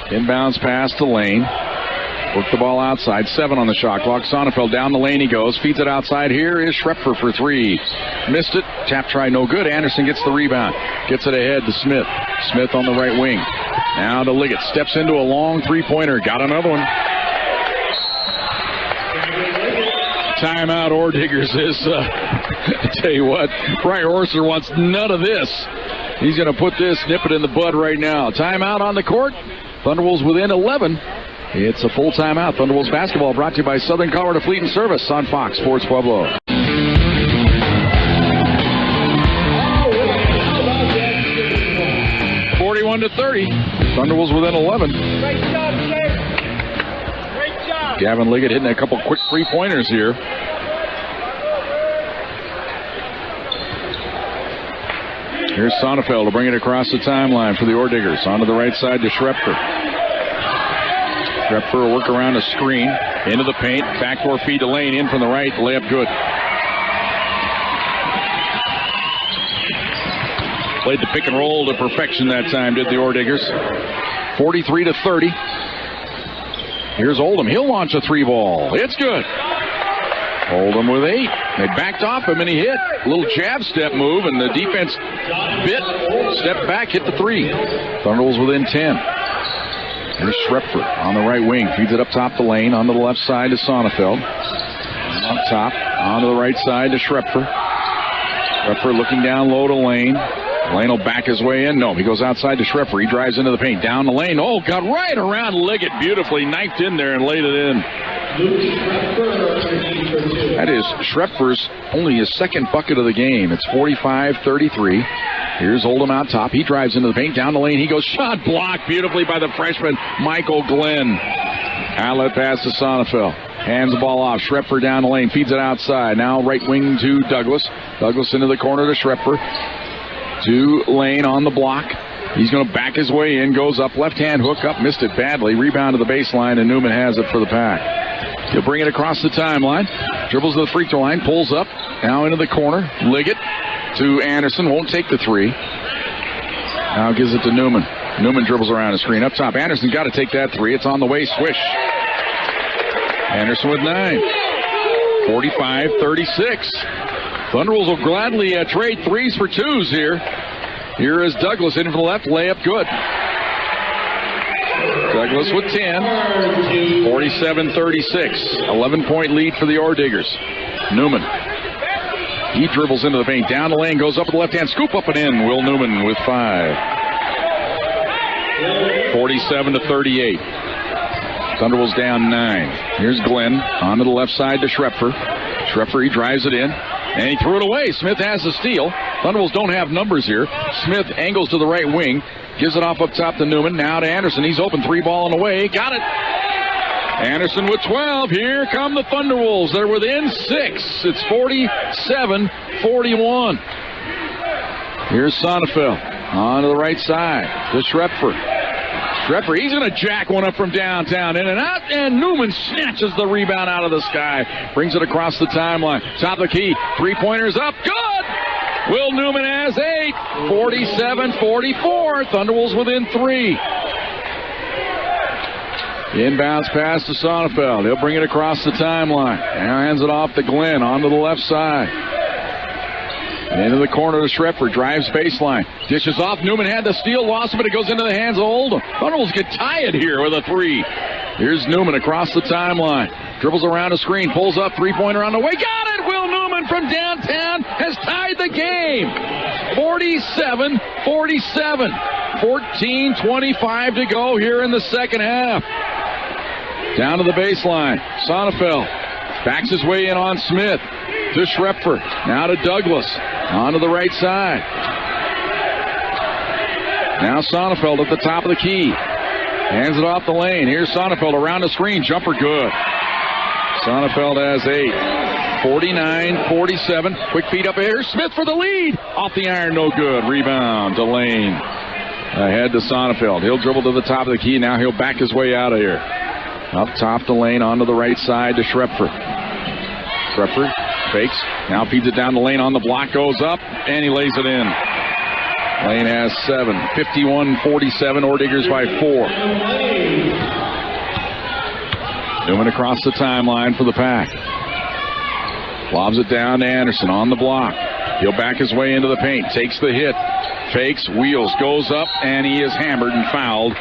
Inbounds pass to Lane. Work the ball outside. 7 on the shot clock. Sonnefeld down the lane he goes. Feeds it outside. Here is Schrepfer for 3. Missed it. Tap try no good. Anderson gets the rebound. Gets it ahead to Smith. Smith on the right wing. Now to Liggett. Steps into a long 3-pointer. Got another one. Timeout. Ore Diggers is, I tell you what, Brian Orser wants none of this. He's going to nip it in the bud right now. Timeout on the court. Thunderwolves within 11. It's a full timeout. Thunderwolves basketball brought to you by Southern Colorado Fleet and Service on Fox Sports Pueblo. 41-30. Thunderwolves within 11. Great job, sir. Great job. Gavin Liggett hitting a couple quick three-pointers here. Here's Sonnefeld to bring it across the timeline for the Orediggers. Onto the right side to Schrepfer. Schrepfer will work around a screen. Into the paint. Backdoor feed to Lane. In from the right. Layup good. Played the pick and roll to perfection that time, did the Orediggers. 43-30. Here's Oldham. He'll launch a three ball. It's good. Oldham with 8. They backed off him and he hit. A little jab step move and the defense stepped back, hit the three. Thunderwolves within 10. Here's Schrepfer on the right wing. Feeds it up top the lane. Onto the left side to Sonnefeld. Up top. Onto the right side to Schrepfer. Schrepfer looking down low to Lane. Lane will back his way in. No, he goes outside to Schrepfer. He drives into the paint. Down the lane. Oh, got right around Liggett. Beautifully knifed in there and laid it in. That is Schrepfer's only his second bucket of the game. It's 45-33. Here's Oldham out top. He drives into the paint. Down the lane. He goes. Shot blocked beautifully by the freshman, Michael Glenn. Outlet pass to Sonnefeld. Hands the ball off. Schrepfer down the lane. Feeds it outside. Now right wing to Douglas. Douglas into the corner to Schrepfer. To Lane on the block. He's going to back his way in. Goes up. Left-hand hook up. Missed it badly. Rebound to the baseline, and Newman has it for the Pack. He'll bring it across the timeline. Dribbles to the free throw line. Pulls up. Now into the corner. Liggett to Anderson. Won't take the three. Now gives it to Newman. Newman dribbles around the screen. Up top. Anderson got to take that three. It's on the way. Swish. Anderson with 9. 45-36. Thunderwolves will gladly trade threes for twos here. Here is Douglas in from the left. Layup good. Douglas with 10. 47-36. 11-point lead for the Orediggers. Newman. He dribbles into the paint. Down the lane. Goes up with the left hand. Scoop up and in. Will Newman with 5. 47-38. Thunderwolves down 9. Here's Glenn. Onto the left side to Schrepfer. Schrepfer, he drives it in. And he threw it away. Smith has the steal. Thunderwolves don't have numbers here. Smith angles to the right wing. Gives it off up top to Newman. Now to Anderson. He's open. 3 ball on the way. Got it. Anderson with 12. Here come the Thunderwolves. They're within 6. It's 47-41. Here's Sonnefeld. On to the right side to Schrepfer. Schrepfer, he's going to jack one up from downtown, in and out, and Newman snatches the rebound out of the sky. Brings it across the timeline. Top of the key. 3-pointers up. Good! Will Newman has 8. 47-44. Thunderwolves within 3. Inbounds pass to Sonnefeld. He'll bring it across the timeline. Now hands it off to Glenn onto the left side. Into the corner to Schrepfer. Drives baseline. Dishes off. Newman had the steal. Lost it, but it goes into the hands of Oldham. Thunderwolves could tie it here with a 3. Here's Newman across the timeline. Dribbles around a screen. Pulls up. 3-pointer on the way. Got it! Will Newman from downtown has tied the game. 47-47. 14:25 to go here in the second half. Down to the baseline. Sonnefeld backs his way in on Smith. To Schrepfer. Now to Douglas. Onto the right side. Now Sonnefeld at the top of the key. Hands it off the lane. Here's Sonnefeld around the screen. Jumper good. Sonnefeld has 8. 49-47. Quick feed up here. Smith for the lead. Off the iron. No good. Rebound to Lane. Ahead to Sonnefeld. He'll dribble to the top of the key. Now he'll back his way out of here. Up top to Lane. Onto the right side to Schrepfer. Schrepfer fakes. Now feeds it down the lane on the block. Goes up. And he lays it in. Lane has 7. 51-47. Orediggers by 4. Newman across the timeline for the Pack. Lobs it down to Anderson on the block. He'll back his way into the paint. Takes the hit. Fakes. Wheels. Goes up. And he is hammered and fouled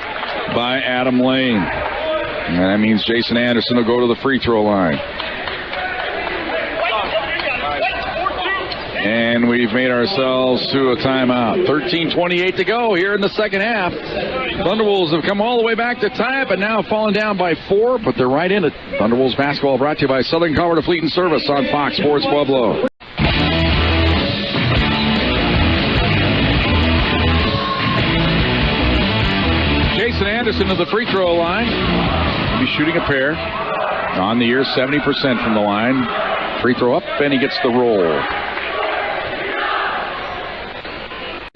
by Adam Lane. And that means Jason Anderson will go to the free throw line. And And we've made ourselves to a timeout. 13:28 to go here in the second half. Thunderwolves have come all the way back to tie it, but now fallen down by 4, but they're right in it. Thunderwolves basketball brought to you by Southern Colorado Fleet and Service on Fox Sports Pueblo. Jason Anderson to the free throw line. He'll be shooting a pair. On the year, 70% from the line. Free throw up, and he gets the roll.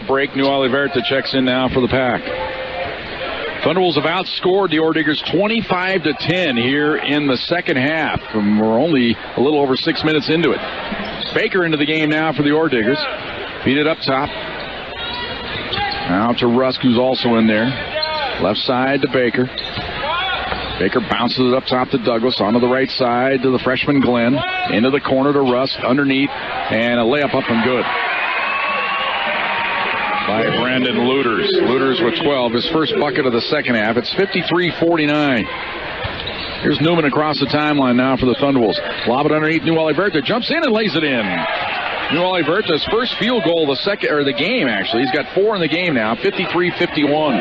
Break, New Oliverta checks in now for the Pack. Thunderwolves have outscored the Orediggers 25-10 here in the second half. We're only a little over 6 minutes into it. Baker into the game now for the Orediggers. Beat it up top. Now to Rusk, who's also in there. Left side to Baker. Baker bounces it up top to Douglas. Onto the right side to the freshman Glenn. Into the corner to Rusk. Underneath. And a layup up and good. By Brandon Luters. Luters with 12. His first bucket of the second half. It's 53-49. Here's Newman across the timeline now for the Thunderwolves. Lob it underneath New Oliverta. Jumps in and lays it in. New Oliverta's first field goal of the game, actually. He's got 4 in the game now. 53-51.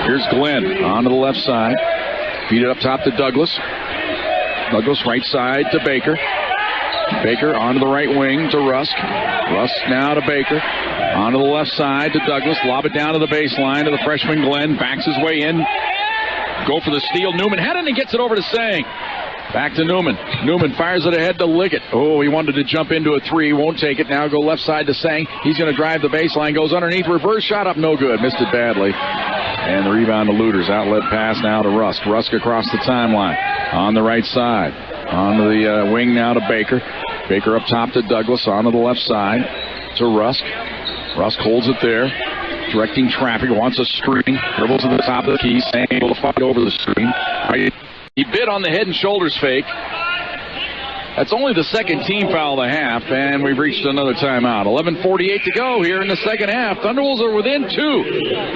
Here's Glenn onto the left side. Feed it up top to Douglas. Douglas right side to Baker. Baker onto the right wing to Rusk. Rusk now to Baker. Onto the left side to Douglas. Lob it down to the baseline to the freshman Glenn. Backs his way in. Go for the steal. Newman had it and gets it over to Sang. Back to Newman. Newman fires it ahead to Liggett. Oh, he wanted to jump into a 3. Won't take it. Now go left side to Sang. He's going to drive the baseline. Goes underneath. Reverse shot up. No good. Missed it badly. And the rebound to Luters. Outlet pass now to Rusk. Rusk across the timeline. On the right side. On the wing now to Baker. Baker up top to Douglas. Onto the left side to Rusk. Rusk holds it there. Directing traffic. Wants a screen. Dribbles to the top of the key. Sang able to fight over the screen. He bit on the head and shoulders fake. That's only the second team foul of the half, and we've reached another timeout. 11:48 to go here in the second half. Thunderwolves are within 2.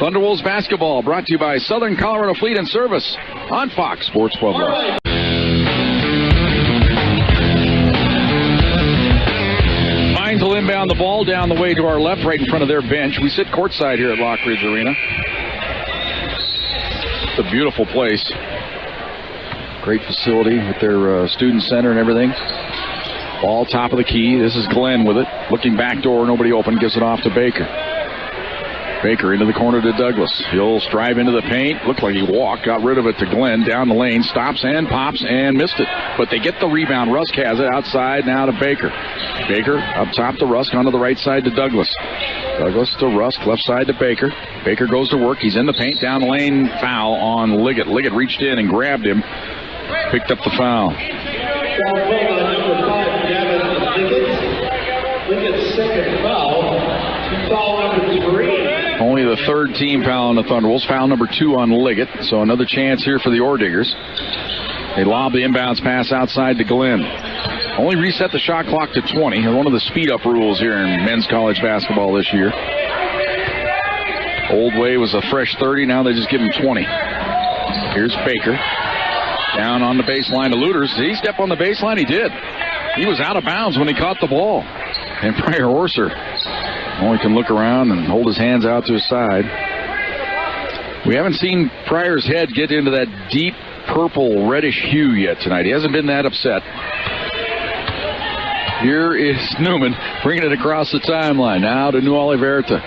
Thunderwolves basketball brought to you by Southern Colorado Fleet and Service on Fox Sports Pueblo. Mines will inbound the ball down the way to our left, right in front of their bench. We sit courtside here at Lockridge Arena. It's a beautiful place. Great facility with their student center and everything. Ball top of the key. This is Glenn with it. Looking back door, nobody open. Gives it off to Baker. Baker into the corner to Douglas. He'll strive into the paint. Looked like he walked. Got rid of it to Glenn. Down the lane. Stops and pops and missed it. But they get the rebound. Rusk has it outside now to Baker. Baker up top to Rusk. Onto the right side to Douglas. Douglas to Rusk. Left side to Baker. Baker goes to work. He's in the paint. Down the lane. Foul on Liggett. Liggett reached in and grabbed him. Picked up the foul. Liggett's second foul. Foul number 3. Only the third team foul on the Thunderwolves. Foul number 2 on Liggett. So another chance here for the Orediggers. They lob the inbounds pass outside to Glenn. Only reset the shot clock to 20. One of the speed-up rules here in men's college basketball this year. Old way was a fresh 30. Now they just give him 20. Here's Baker. Down on the baseline to Luters. Did he step on the baseline? He did. He was out of bounds when he caught the ball. And Pryor Orser only can look around and hold his hands out to his side. We haven't seen Pryor's head get into that deep purple reddish hue yet tonight. He hasn't been that upset. Here is Newman bringing it across the timeline. Now to New Oliverta.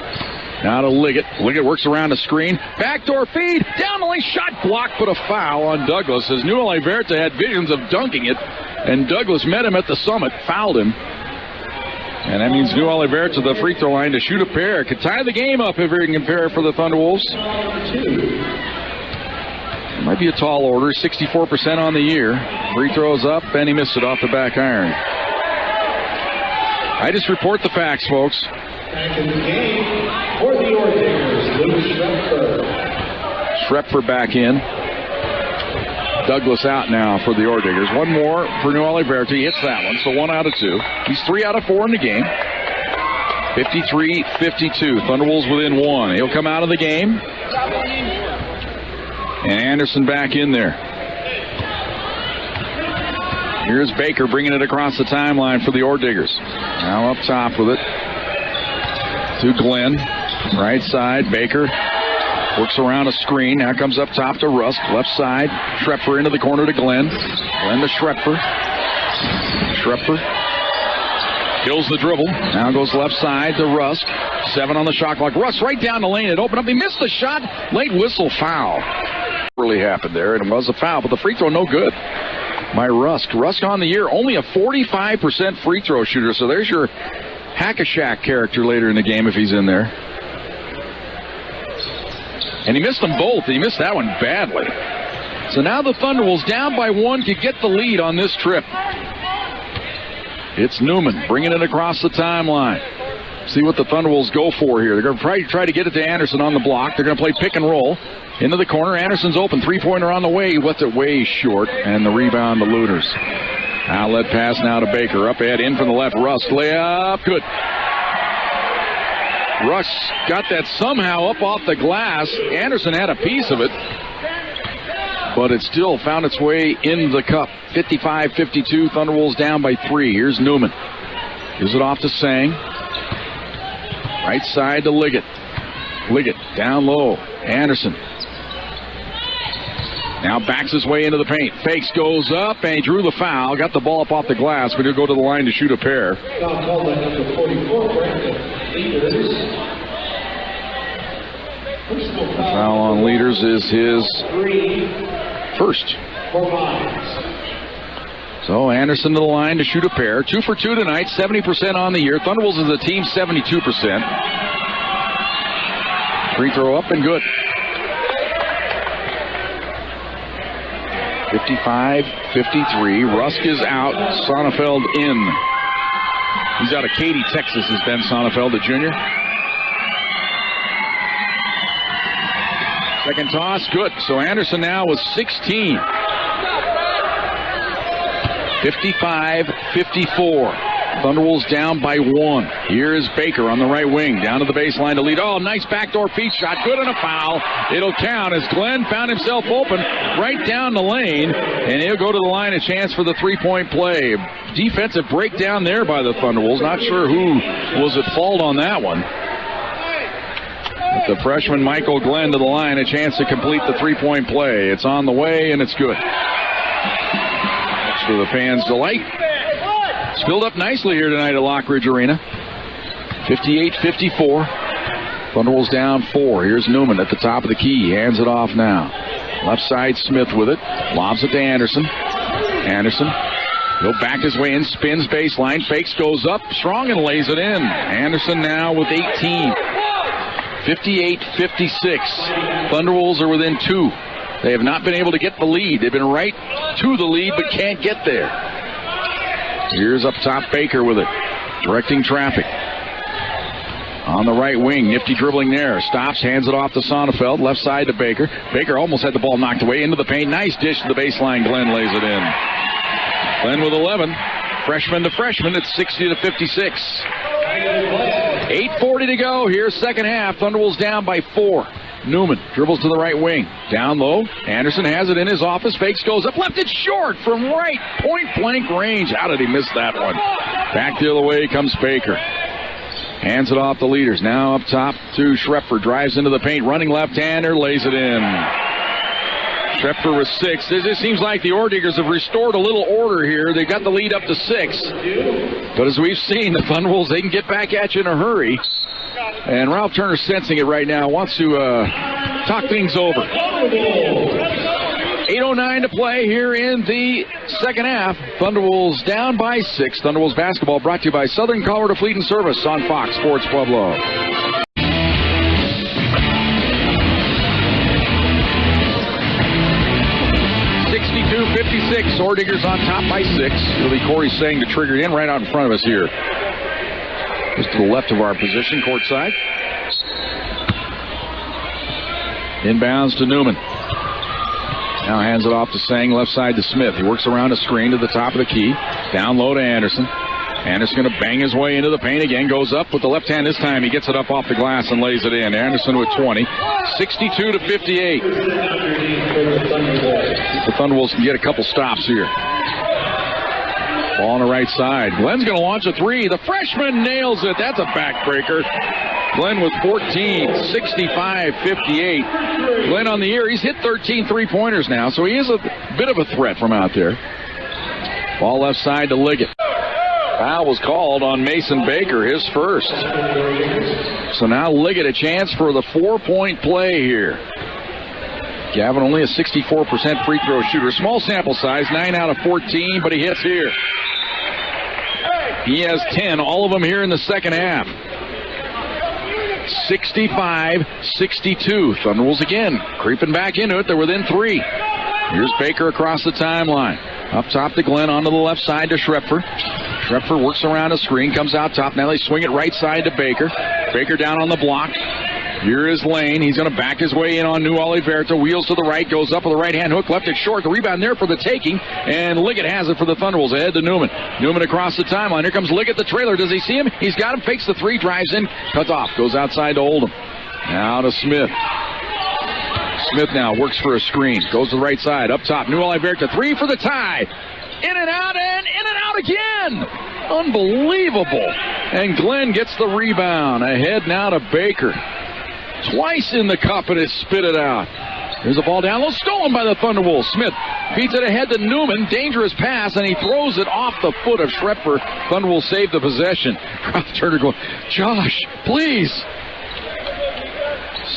Now to Liggett. Liggett works around the screen. Backdoor feed. Down the lane. Shot blocked, but a foul on Douglas as New Oliverta had visions of dunking it. And Douglas met him at the summit. Fouled him. And that means New Oliverta to the free throw line to shoot a pair. Could tie the game up if he can compare for the Thunderwolves. It might be a tall order. 64% on the year. Free throws up, and he missed it off the back iron. I just report the facts, folks. Back in the game for the Orediggers, Luke Schrepfer. Schrepfer back in. Douglas out now for the Orediggers. One more for New Oliverta. He hits that one, so 1 out of 2. He's 3 out of 4 in the game. 53-52. Thunderwolves within 1. He'll come out of the game. And Anderson back in there. Here's Baker bringing it across the timeline for the Ore Diggers. Now up top with it to Glenn. Right side, Baker works around a screen. Now comes up top to Rusk. Left side, Schrepfer into the corner to Glenn. Glenn to Schrepfer. Schrepfer kills the dribble. Now goes left side to Rusk. 7 on the shot clock. Rusk right down the lane. It opened up. He missed the shot. Late whistle foul. Really happened there, and it was a foul, but the free throw no good by Rusk. Rusk on the year, only a 45% free throw shooter, so there's your Hack-a-Shack character later in the game if he's in there. And he missed them both. He missed that one badly. So now the Thunderwolves down by 1 could get the lead on this trip. It's Newman bringing it across the timeline. See what the Thunderwolves go for here. They're going to probably try to get it to Anderson on the block. They're going to play pick and roll. Into the corner. Anderson's open. Three-pointer on the way. He left it way short. And the rebound to Looters. Outlet pass now to Baker. Up ahead in from the left. Rusk layup. Good. Rusk got that somehow up off the glass. Anderson had a piece of it. But it still found its way in the cup. 55-52. Thunderwolves down by 3. Here's Newman. Gives it off to Sang. Right side to Liggett. Liggett down low. Anderson. Now backs his way into the paint. Fakes, goes up, and he drew the foul. Got the ball up off the glass, but he'll go to the line to shoot a pair. Foul on Leaders is his first. So Anderson to the line to shoot a pair. 2 for 2 tonight, 70% on the year. Thunderwolves is the team, 72%. Free throw up and good. 55-53. Rusk is out. Sonnefeld in. He's out of Katy, Texas, is Ben Sonnefeld, the junior. Second toss, good. So Anderson now with 16. 55-54. Thunderwolves down by 1. Here's Baker on the right wing. Down to the baseline to lead. Oh, nice backdoor feed shot. Good and a foul. It'll count as Glenn found himself open right down the lane. And he'll go to the line. A chance for the three-point play. Defensive breakdown there by the Thunderwolves. Not sure who was at fault on that one. But the freshman Michael Glenn to the line. A chance to complete the three-point play. It's on the way and it's good. For the fans' delight. It's filled up nicely here tonight at Lockridge Arena. 58-54. Thunderwolves down 4. Here's Newman at the top of the key. Hands it off now. Left side, Smith with it. Lobs it to Anderson. Anderson. He'll back his way in. Spins baseline. Fakes, goes up. Strong and lays it in. Anderson now with 18. 58-56. Thunderwolves are within 2. They have not been able to get the lead. They've been right to the lead, but can't get there. Here's up top Baker with it. Directing traffic. On the right wing. Nifty dribbling there. Stops, hands it off to Sonnefeld. Left side to Baker. Baker almost had the ball knocked away into the paint. Nice dish to the baseline. Glenn lays it in. Glenn with 11. Freshman to freshman. It's 60-56. 8:40 to go. Here's second half. Thunderwolves down by 4. Newman dribbles to the right wing. Down low. Anderson has it in his office. Fakes, goes up. Left it short from right. Point blank range. How did he miss that one? Back the other way comes Baker. Hands it off the Leaders. Now up top to Schrepfer. Drives into the paint. Running left-hander. Lays it in. Schrepfer with 6. It just seems like the Ore Diggers have restored a little order here. They got the lead up to 6. But as we've seen, the Thunderwolves, they can get back at you in a hurry. And Ralph Turner's sensing it right now. Wants to talk things over. 8:09 to play here in the second half. Thunderwolves down by 6. Thunderwolves basketball brought to you by Southern Colorado Fleet and Service on Fox Sports Pueblo. 62-56. Ore Diggers on top by 6. It'll be Corey Sang to trigger in right out in front of us here. Just to the left of our position, courtside. Inbounds to Newman. Now hands it off to Sang, left side to Smith. He works around a screen to the top of the key. Down low to Anderson. Anderson going to bang his way into the paint again. Goes up with the left hand this time. He gets it up off the glass and lays it in. Anderson with 20. 62-58. The Thunderwolves can get a couple stops here. Ball on the right side. Glenn's going to launch a three. The freshman nails it. That's a backbreaker. Glenn with 14, 65-58. Glenn on the year, he's hit 13 three-pointers now, so he is a bit of a threat from out there. Ball left side to Liggett. Foul was called on Mason Baker, his first. So now Liggett a chance for the 4-point play here. Gavin only a 64% free throw shooter. Small sample size, 9 out of 14, but he hits here. He has 10, all of them here in the second half. 65-62. Thunderwolves again creeping back into it. They're within 3. Here's Baker across the timeline. Up top to Glenn, onto the left side to Schrepfer. Schrepfer works around a screen, comes out top. Now they swing it right side to Baker. Baker down on the block. Here is Lane. He's going to back his way in on New Oliverto. Wheels to the right, goes up with a right-hand hook, left it short. The rebound there for the taking, and Liggett has it for the Thunderwolves. Ahead to Newman. Newman across the timeline. Here comes Liggett, the trailer. Does he see him? He's got him. Fakes the three, drives in, cuts off, goes outside to Oldham. Now to Smith. Smith now works for a screen. Goes to the right side. Up top, New Oliverto. Three for the tie. In and out again. Unbelievable. And Glenn gets the rebound. Ahead now to Baker. Twice in the cup and has spit it out. There's a ball down low, stolen by the Thunderwolves. Smith feeds it ahead to Newman. Dangerous pass, and he throws it off the foot of Schrepfer. Thunderwolves save the possession. Turner going, Josh, please.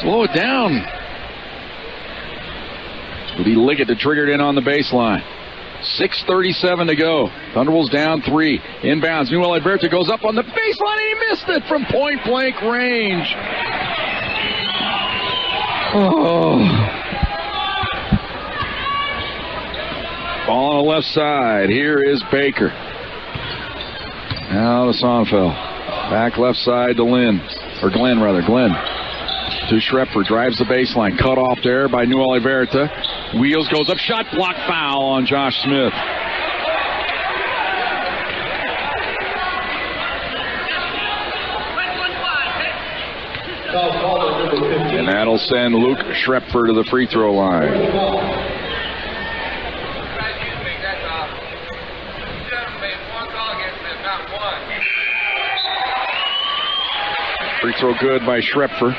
Slow it down. It'll be Liggett to trigger it in on the baseline. 6:37 to go. Thunderwolves down 3. Inbounds. New Oliverto goes up on the baseline, and he missed it from point-blank range. Oh. Ball on the left side. Here is Baker. Now to Sonnenfeld. Back left side to Glenn. Glenn to Schrepfer. Drives the baseline. Cut off there by New Oliverto. Wheels, goes up. Shot block, foul on Josh Smith. And that'll send Luke Schrepfer to the free throw line. Free throw good by Schrepfer.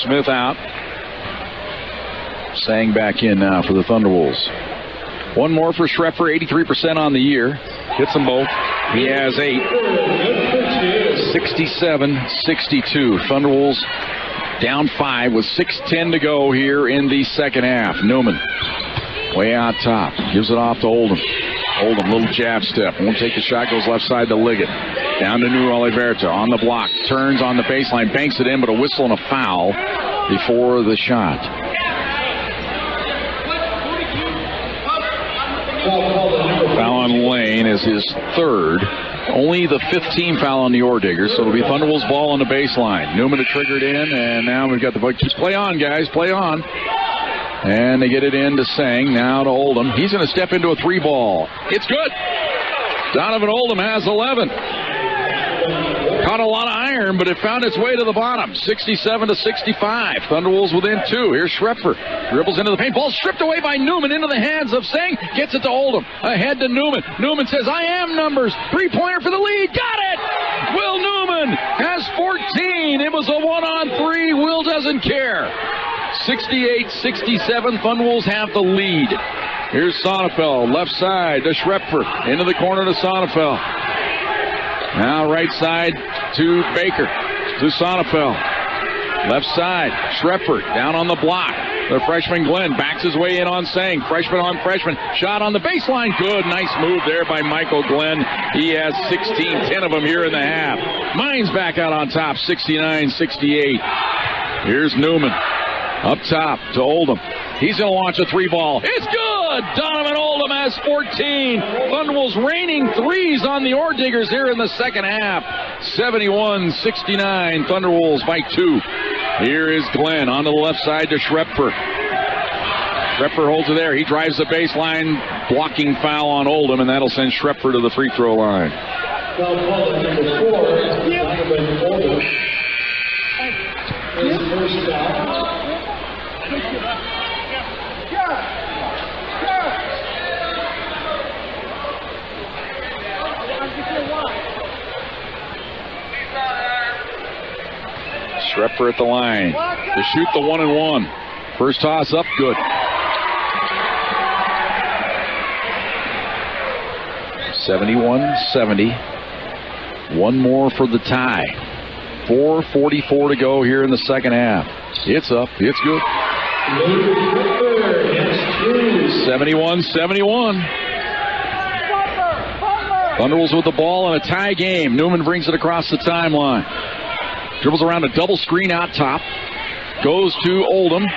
Smith out. Sang back in now for the Thunderwolves. One more for Schrepfer, 83% on the year. Hits them both. He has 8. 67-62. Thunderwolves down 5 with 6:10 to go here in the second half. Newman way out top. Gives it off to Oldham. Oldham, little jab step. Won't take the shot. Goes left side to Liggett. Down to New Oliverto on the block. Turns on the baseline. Banks it in, but a whistle and a foul before the shot. Foul on Lane is his third. Only the 5th team foul on the Orediggers, so it'll be Thunderwolves ball on the baseline. Newman to trigger it in, and now we've got the ball. Just play on, guys. Play on. And they get it in to Sang. Now to Oldham. He's going to step into a 3-ball. It's good. Donovan Oldham has 11. Caught a lot of iron, but it found its way to the bottom. 67-65. Thunderwolves within 2. Here's Schrepfer. Dribbles into the paint. Ball stripped away by Newman into the hands of Sang. Gets it to Oldham. Ahead to Newman. Newman says, I am numbers. 3-pointer for the lead. Got it! Will Newman has 14. It was a 1-on-3. Will doesn't care. 68-67. Thunderwolves have the lead. Here's Sonnenfeld. Left side to Schrepfer. Into the corner to Sonnenfeld. Now right side to Baker. To Sonnenfeld. Left side. Schrepfer down on the block. The freshman Glenn backs his way in on Sang. Freshman on freshman. Shot on the baseline. Good. Nice move there by Michael Glenn. He has 16. 10 of them here in the half. Mines back out on top. 69-68. Here's Newman. Up top to Oldham. He's going to launch a 3-ball. It's good! Donovan Oldham has 14. Thunderwolves raining threes on the Orediggers here in the second half. 71-69. Thunderwolves by 2. Here is Glenn on the left side to Schrepfer. Schrepfer holds it there. He drives the baseline. Blocking foul on Oldham, and that'll send Schrepfer to the free throw line. Foul call on number 4, Donovan Oldham. His first foul. Schrepfer at the line to shoot the 1-and-1. First toss up, good. 71-70. One more for the tie. 4:44 to go here in the second half. It's up. It's good. 71-71. Thunderwolves with the ball in a tie game. Newman brings it across the timeline. Dribbles around a double screen out top. Goes to Oldham.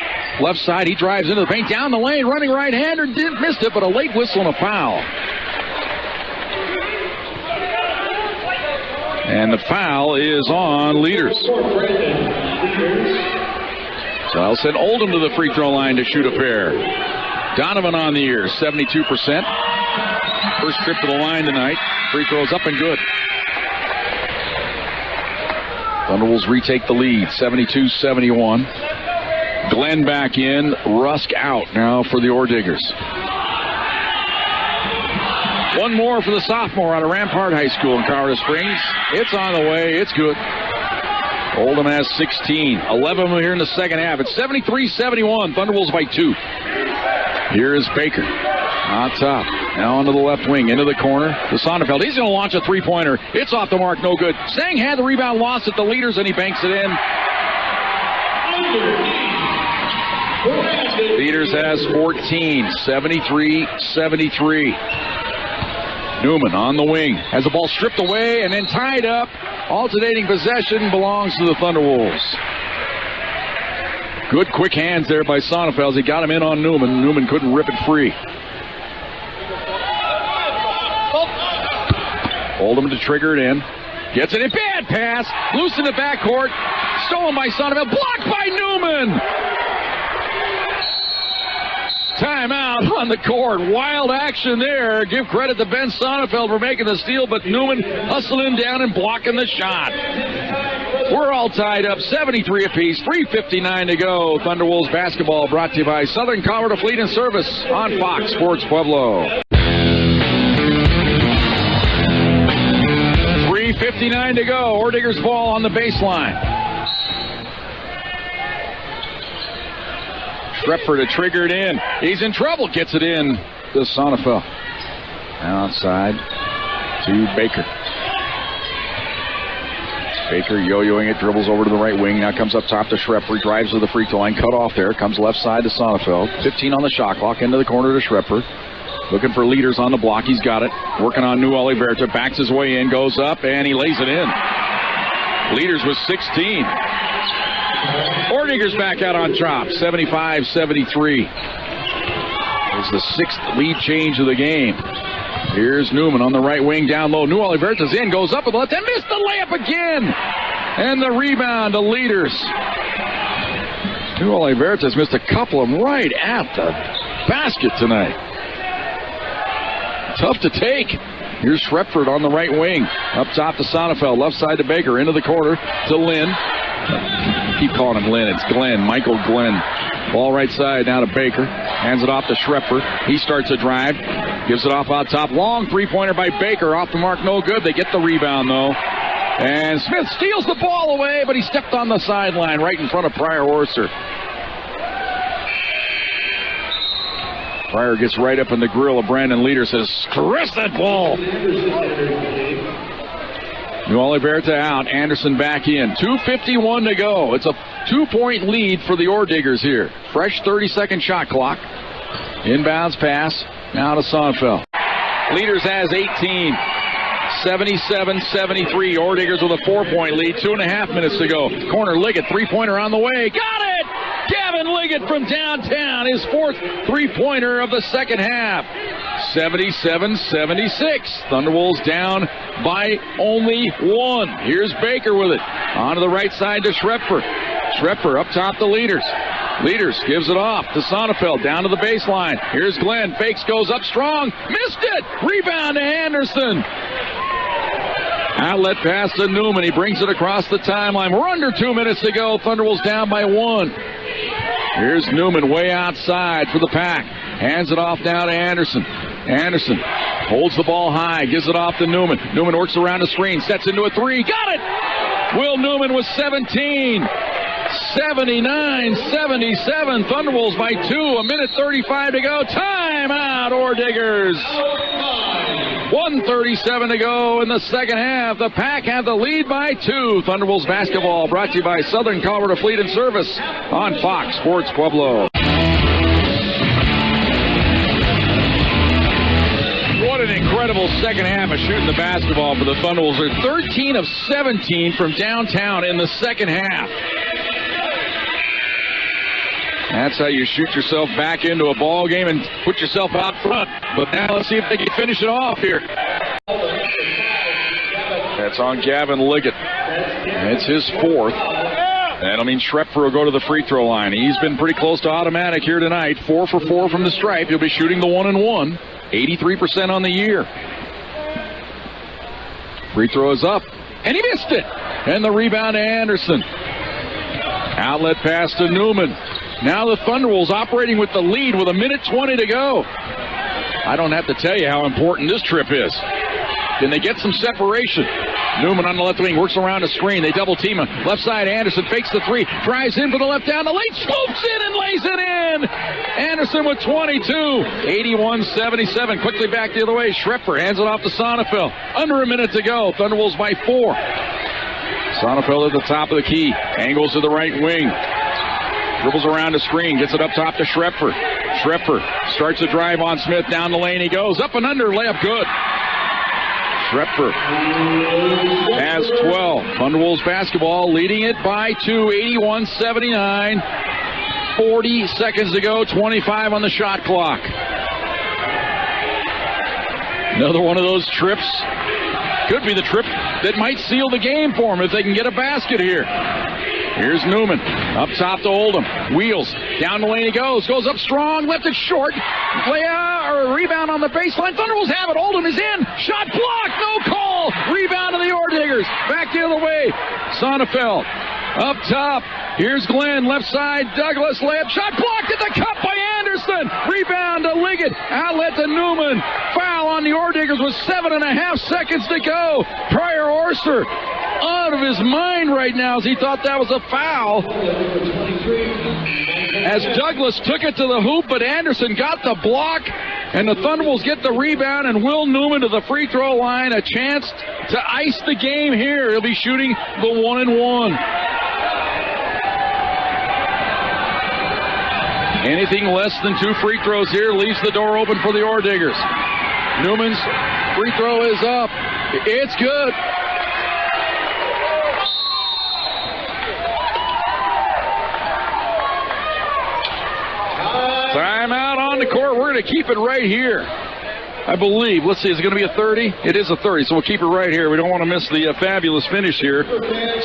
Left side, he drives into the paint. Down the lane, running right-hander. Missed it, but a late whistle and a foul. And the foul is on Leaders. So I'll send Oldham to the free throw line to shoot a pair. Donovan on the year, 72%. First trip to the line tonight. Free throws up and good. Thunderwolves retake the lead, 72-71. Glenn back in, Rusk out now for the Orediggers. One more for the sophomore out of Rampart High School in Colorado Springs. It's on the way. It's good. Oldham has 16. 11 of them here in the second half. It's 73-71. Thunderwolves by 2. Here is Baker. On top. Now onto the left wing. Into the corner. To Sonnefeld. He's going to launch a three-pointer. It's off the mark. No good. Sang had the rebound, lost at the Leaders, and he banks it in. Leaders has 14. 73-73. Newman on the wing, has the ball stripped away and then tied up. Alternating possession belongs to the Thunderwolves. Good quick hands there by Sonnefeld. He got him in on Newman. Newman couldn't rip it free. Oldham to trigger it in. Gets it in. Bad pass. Loose in the backcourt. Stolen by Sonnefeld. Blocked by Newman. Timeout on the court. Wild action there. Give credit to Ben Sonnefeld for making the steal, but Newman hustling down and blocking the shot. We're all tied up, 73 apiece, 3:59 to go. Thunderwolves basketball brought to you by Southern Colorado Fleet and Service on Fox Sports Pueblo. 3:59 to go. Orediggers ball on the baseline. Schrepfer to trigger it in. He's in trouble. Gets it in to Sonnefeld. Outside to Baker. Baker yo-yoing it, dribbles over to the right wing. Now comes up top to Schrepfer. Drives to the free throw line. Cut off there. Comes left side to Sonnefeld. 15 on the shot clock. Into the corner to Schrepfer. Looking for Leaders on the block. He's got it. Working on New Oliverta. Backs his way in. Goes up and he lays it in. Leaders with 16. Orediggers back out on top, 75-73. It's the 6th lead change of the game. Here's Newman on the right wing, down low. New Oliverta's in, goes up with the left, and missed the layup again. And the rebound to Leaders. New Oliverta's missed a couple of them right at the basket tonight. Tough to take. Here's Schrepfer on the right wing. Up top to Sonnefeld, left side to Baker, into the corner to Lynn. Keep calling him Lynn. It's Glenn. Michael Glenn. Ball right side now to Baker. Hands it off to Schrepfer. He starts a drive. Gives it off out top. Long three-pointer by Baker. Off the mark. No good. They get the rebound, though. And Smith steals the ball away, but he stepped on the sideline right in front of Pryor Orser. Pryor gets right up in the grill of Brandon Leader. Says, caress that ball. New Oliverta out. Anderson back in. 2:51 to go. It's a 2-point lead for the Orediggers here. Fresh 30-second shot clock. Inbounds pass. Now to Sonnefeld. Leaders has 18. 77-73. Orediggers with a 4-point lead. 2.5 minutes to go. Corner Liggett. Three-pointer on the way. Got it! Kevin Liggett from downtown. His 4th three-pointer of the second half. 77-76. Thunderwolves down by only 1. Here's Baker with it. On to the right side to Schrepfer. Schrepfer up top to Leaders. Leaders gives it off to Sonnefeld. Down to the baseline. Here's Glenn. Fakes, goes up strong. Missed it. Rebound to Anderson. Outlet pass to Newman. He brings it across the timeline. We're under 2 minutes to go. Thunderwolves down by 1. Here's Newman way outside for the Pack. Hands it off now to Anderson. Anderson holds the ball high, gives it off to Newman. Newman works around the screen, sets into a three. Got it! Will Newman with 17. 79-77. Thunderbolts by 2. A minute 35 to go. Timeout, Orediggers. 1:37 to go in the second half. The Pack have the lead by 2. Thunderbolts basketball brought to you by Southern Colorado Fleet and Service on Fox Sports Pueblo. What an incredible second half of shooting the basketball for the Thunderbolts. They're 13 of 17 from downtown in the second half. That's how you shoot yourself back into a ball game and put yourself out front. But now let's see if they can finish it off here. That's on Gavin Liggett. It's his 4th. That'll mean Schrepfer will go to the free throw line. He's been pretty close to automatic here tonight. 4 for 4 from the stripe. He'll be shooting the 1-and-1. 83% on the year. Free throw is up. And he missed it. And the rebound to Anderson. Outlet pass to Newman. Now the Thunderbolts operating with the lead with a minute 20 to go. I don't have to tell you how important this trip is. Can they get some separation? Newman on the left wing works around the screen. They double team him. Left side, Anderson fakes the three. Drives in for the left down the lane. Swoops in and lays it in. Anderson with 22. 81-77. Quickly back the other way. Schrepfer hands it off to Sonnefeld. Under a minute to go. Thunderbolts by 4. Sonnefeld at the top of the key. Angles to the right wing. Dribbles around the screen. Gets it up top to Schrepfer. Schrepfer starts a drive on Smith. Down the lane he goes. Up and under. Layup good. Schrepfer has 12. Thunderbolts basketball leading it by 2. 81-79. 40 seconds to go. 25 on the shot clock. Another one of those trips. Could be the trip that might seal the game for them if they can get a basket here. Here's Newman. Up top to Oldham. Wheels. Down the lane he goes. Goes up strong. Left it short. Rebound on the baseline. Thunderbolts have it. Oldham is in. Shot blocked. No call. Rebound to the Orediggers. Back the other way. Sonnefeld. Up top. Here's Glenn. Left side. Douglas. Layup. Shot blocked at the cup by Anderson. Rebound to Liggett. Outlet to Newman. Foul on the Orediggers with 7.5 seconds to go. Pryor Orser out of his mind right now as he thought that was a foul. As Douglas took it to the hoop, but Anderson got the block, and the Thunderbolts get the rebound, and Will Newman to the free throw line. A chance to ice the game here. He'll be shooting the 1-and-1. Anything less than 2 free throws here leaves the door open for the Orediggers. Newman's free throw is up. It's good. Timeout on the court. We're going to keep it right here, I believe. Let's see, is it going to be a 30? It is a 30, so we'll keep it right here. We don't want to miss the fabulous finish here.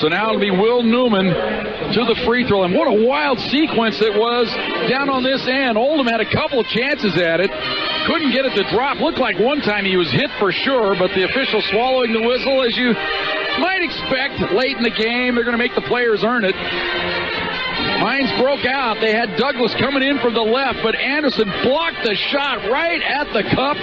So now it'll be Will Newman to the free throw line. What a wild sequence it was down on this end. Oldham had a couple of chances at it. Couldn't get it to drop. Looked like one time he was hit for sure, but the official swallowing the whistle, as you might expect late in the game. They're going to make the players earn it. Mines broke out. They had Douglas coming in from the left, but Anderson blocked the shot right at the cup.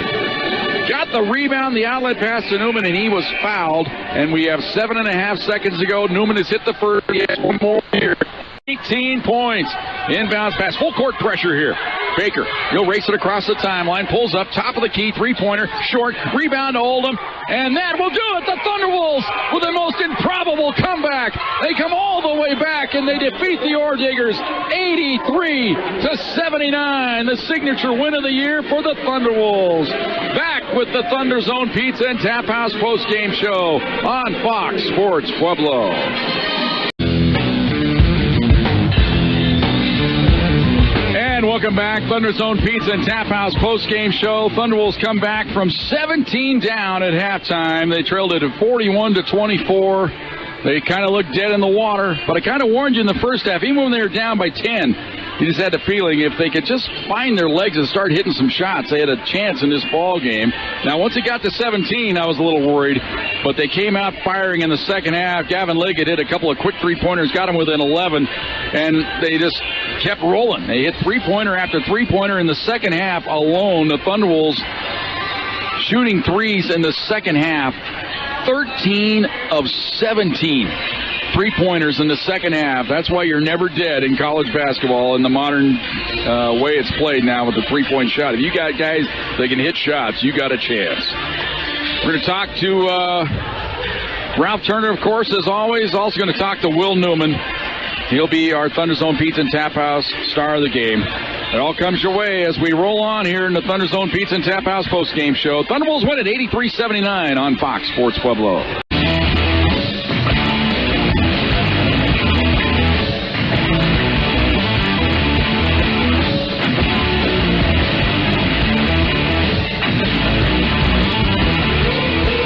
Got the rebound, the outlet pass to Newman, and he was fouled. And we have 7.5 seconds to go. Newman has hit the first. He has one more here. 18 points. Inbounds pass. Full court pressure here. Baker, he'll race it across the timeline. Pulls up, top of the key, three-pointer, short. Rebound to Oldham. And that will do it. The Thunderbolts with the most improbable comeback. They come all the way back, and they defeat the Orediggers 83-79. The signature win of the year for the Thunderbolts. Back with the Thunder Zone Pizza and Tap House post-game show on Fox Sports Pueblo. And welcome back. Thunder Zone Pizza and Tap House post-game show. Thunderbolts come back from 17 down at halftime. They trailed it at 41-24. They kind of looked dead in the water, but I kind of warned you in the first half, even when they were down by 10, you just had the feeling if they could just find their legs and start hitting some shots, they had a chance in this ball game. Now, once it got to 17, I was a little worried, but they came out firing in the second half. Gavin Liggett hit a couple of quick three-pointers, got them within 11, and they just kept rolling. They hit three-pointer after three-pointer in the second half alone. The Thunderwolves shooting threes in the second half. 13 of 17 three-pointers in the second half. That's why you're never dead in college basketball in the modern way it's played now with the three-point shot. If you got guys that can hit shots, you got a chance. We're going to talk to Ralph Turner, of course, as always. Also going to talk to Will Newman. He'll be our Thunder Zone Pizza and Tap House star of the game. It all comes your way as we roll on here in the Thunder Zone Pizza and Tap House post-game show. Thunderbolts win at 83-79 on Fox Sports Pueblo.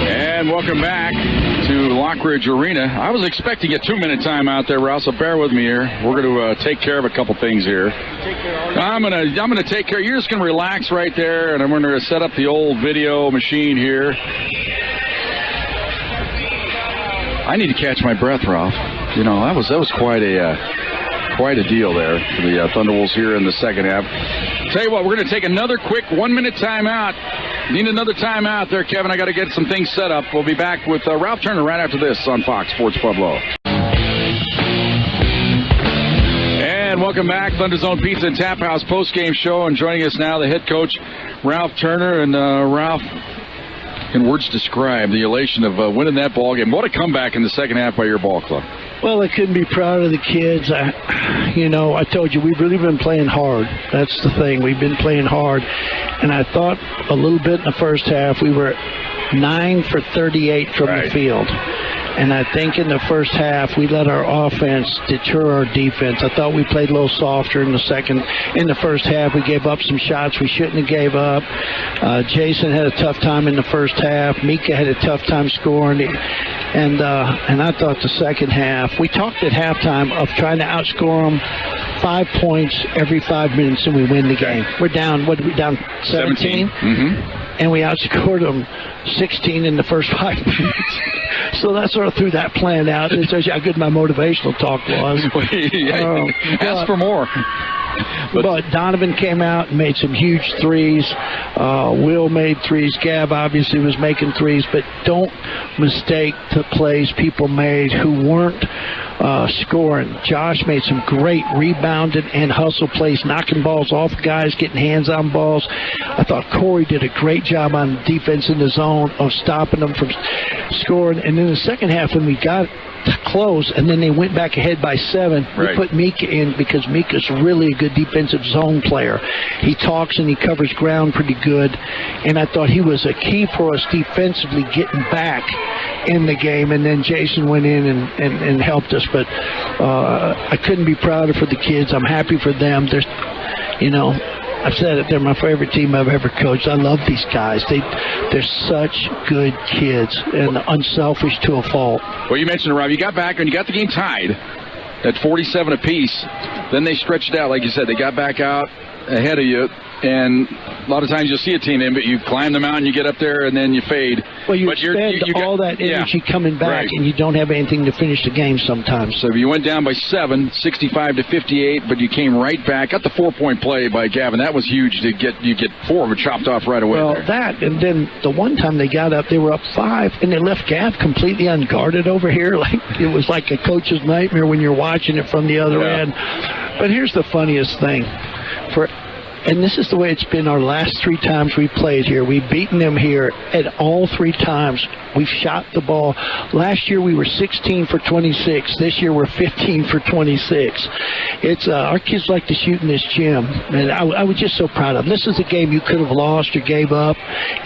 And welcome back to Lockridge Arena. I was expecting a 2-minute timeout there, Ralph, so bear with me here. We're going to take care of a couple things here. I'm gonna take care. You're just gonna relax right there, and I'm gonna set up the old video machine here. I need to catch my breath, Ralph. You know, that was quite a deal there for the Thunderwolves here in the second half. Tell you what, we're gonna take another quick 1-minute timeout. Need another timeout there, Kevin. I got to get some things set up. We'll be back with Ralph Turner right after this on Fox Sports Pueblo. And welcome back, Thunder Zone Pizza and Tap House post-game show. And joining us now, the head coach, Ralph Turner. And Ralph, in words describe the elation of winning that ball game. What a comeback in the second half by your ball club. Well, I couldn't be proud of the kids. I told you, we've really been playing hard. That's the thing. We've been playing hard. And I thought a little bit in the first half, we were 9 for 38 from the field. And I think in the first half, we let our offense deter our defense. I thought we played a little softer in the second. In the first half, we gave up some shots we shouldn't have gave up. Jason had a tough time in the first half. Mika had a tough time scoring. And I thought the second half, we talked at halftime of trying to outscore them 5 points every 5 minutes and we win the game. We're down, what are we down, 17? Mm-hmm. And we outscored them 16 in the first 5 minutes. So that sort of threw that plan out. It tells you how good my motivational talk was. Ask for more. But Donovan came out and made some huge threes. Will made threes. Gav obviously was making threes. But don't mistake the plays people made who weren't scoring. Josh made some great rebounded and hustle plays, knocking balls off guys, getting hands on balls. I thought Corey did a great job on defense in the zone of stopping them from scoring. And in the second half, when we got close and then they went back ahead by 7, we put Mika in because Mika's really a good defensive zone player. He talks and he covers ground pretty good, and I thought he was a key for us defensively getting back in the game. And then Jason went in and helped us. But I couldn't be prouder for the kids. I'm happy for them. There's, I've said it, they're my favorite team I've ever coached. I love these guys. They're such good kids and unselfish to a fault. Well, you mentioned it, Rob. You got back and you got the game tied at 47 apiece. Then they stretched out, like you said. They got back out ahead of you. And a lot of times you'll see a team in, but you climb the mountain, you get up there, and then you fade. Well, you spend all that energy coming back, and you don't have anything to finish the game sometimes. So you went down by 7, 65-58, but you came right back. Got the 4-point play by Gavin. That was huge to get 4 of it chopped off right away. Well, there. That, and then the one time they got up, they were up 5, and they left Gav completely unguarded over here. Like it was like a coach's nightmare when you're watching it from the other end. But here's the funniest thing. And this is the way it's been our last 3 times we played here. We've beaten them here at all 3 times. We've shot the ball. Last year we were 16 for 26. This year we're 15 for 26. It's our kids like to shoot in this gym, and I was just so proud of them. This is a game you could have lost or gave up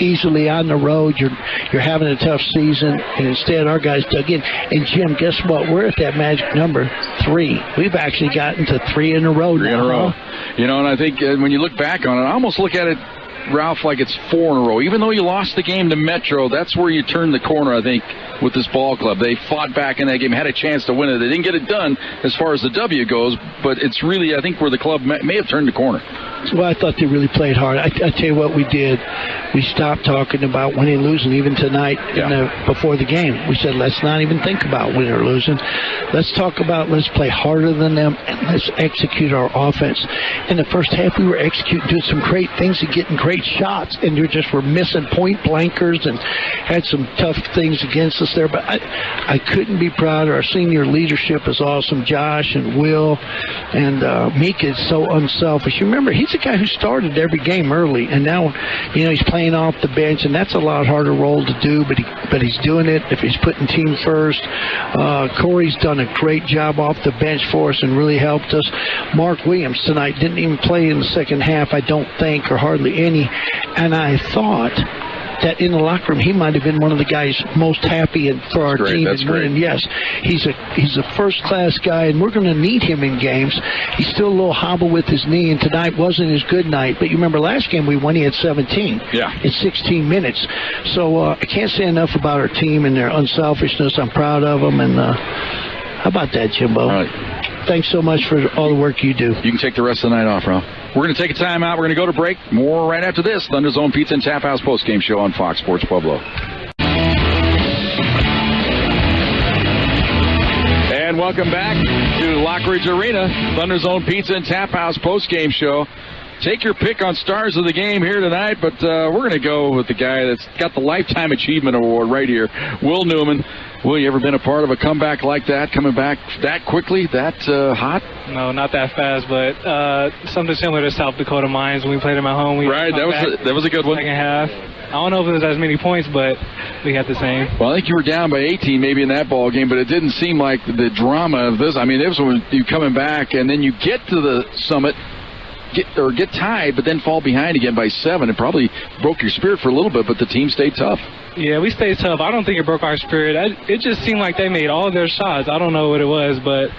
easily on the road. You're having a tough season, and instead our guys dug in. And Jim, guess what? We're at that magic number 3. We've actually gotten to 3 in a row. 3 in a row. And I think when you look back on it, I almost look at it, Ralph, like it's 4 in a row. Even though you lost the game to Metro, that's where you turned the corner, I think, with this ball club. They fought back in that game, had a chance to win it. They didn't get it done as far as the W goes, but it's really, I think, where the club may have turned the corner. Well, I thought they really played hard. I tell you what we did. We stopped talking about winning and losing even tonight before the game. We said, let's not even think about winning or losing. Let's talk about, let's play harder than them, and let's execute our offense. In the first half, we were executing, doing some great things and getting great shots, and we just were missing point blankers and had some tough things against us there. But I couldn't be prouder. Our senior leadership is awesome. Josh and Will and Mika is so unselfish. You remember, he's a guy who started every game early, and now, he's playing off the bench, and that's a lot harder role to do, but he's doing it if he's putting team first. Corey's done a great job off the bench for us and really helped us. Mark Williams tonight didn't even play in the second half, I don't think, or hardly any, and I thought that in the locker room he might have been one of the guys most happy for our team and winning. Yes, he's a first-class guy, and we're going to need him in games. He's still a little hobble with his knee, and tonight wasn't his good night. But you remember last game we won, he had 17 in 16 minutes. So I can't say enough about our team and their unselfishness. I'm proud of them, and how about that, Jimbo? All right. Thanks so much for all the work you do. You can take the rest of the night off, Ralph. We're going to take a time out. We're going to go to break. More right after this. Thunder Zone Pizza and Tap House postgame show on Fox Sports Pueblo. And welcome back to Lockridge Arena. Thunder Zone Pizza and Tap House postgame show. Take your pick on stars of the game here tonight, but we're going to go with the guy that's got the Lifetime Achievement Award right here, Will Newman. Will, you ever been a part of a comeback like that, coming back that quickly, that hot? No, not that fast, but something similar to South Dakota Mines when we played them at home. That was a good one. Second half. I don't know if it was as many points, but we had the same. Well, I think you were down by 18 maybe in that ball game, but it didn't seem like the drama of this. I mean, it was when you coming back, and then you get to the summit, get tied, but then fall behind again by 7. It probably broke your spirit for a little bit, but the team stayed tough. Yeah, we stayed tough. I don't think it broke our spirit. It just seemed like they made all their shots. I don't know what it was, but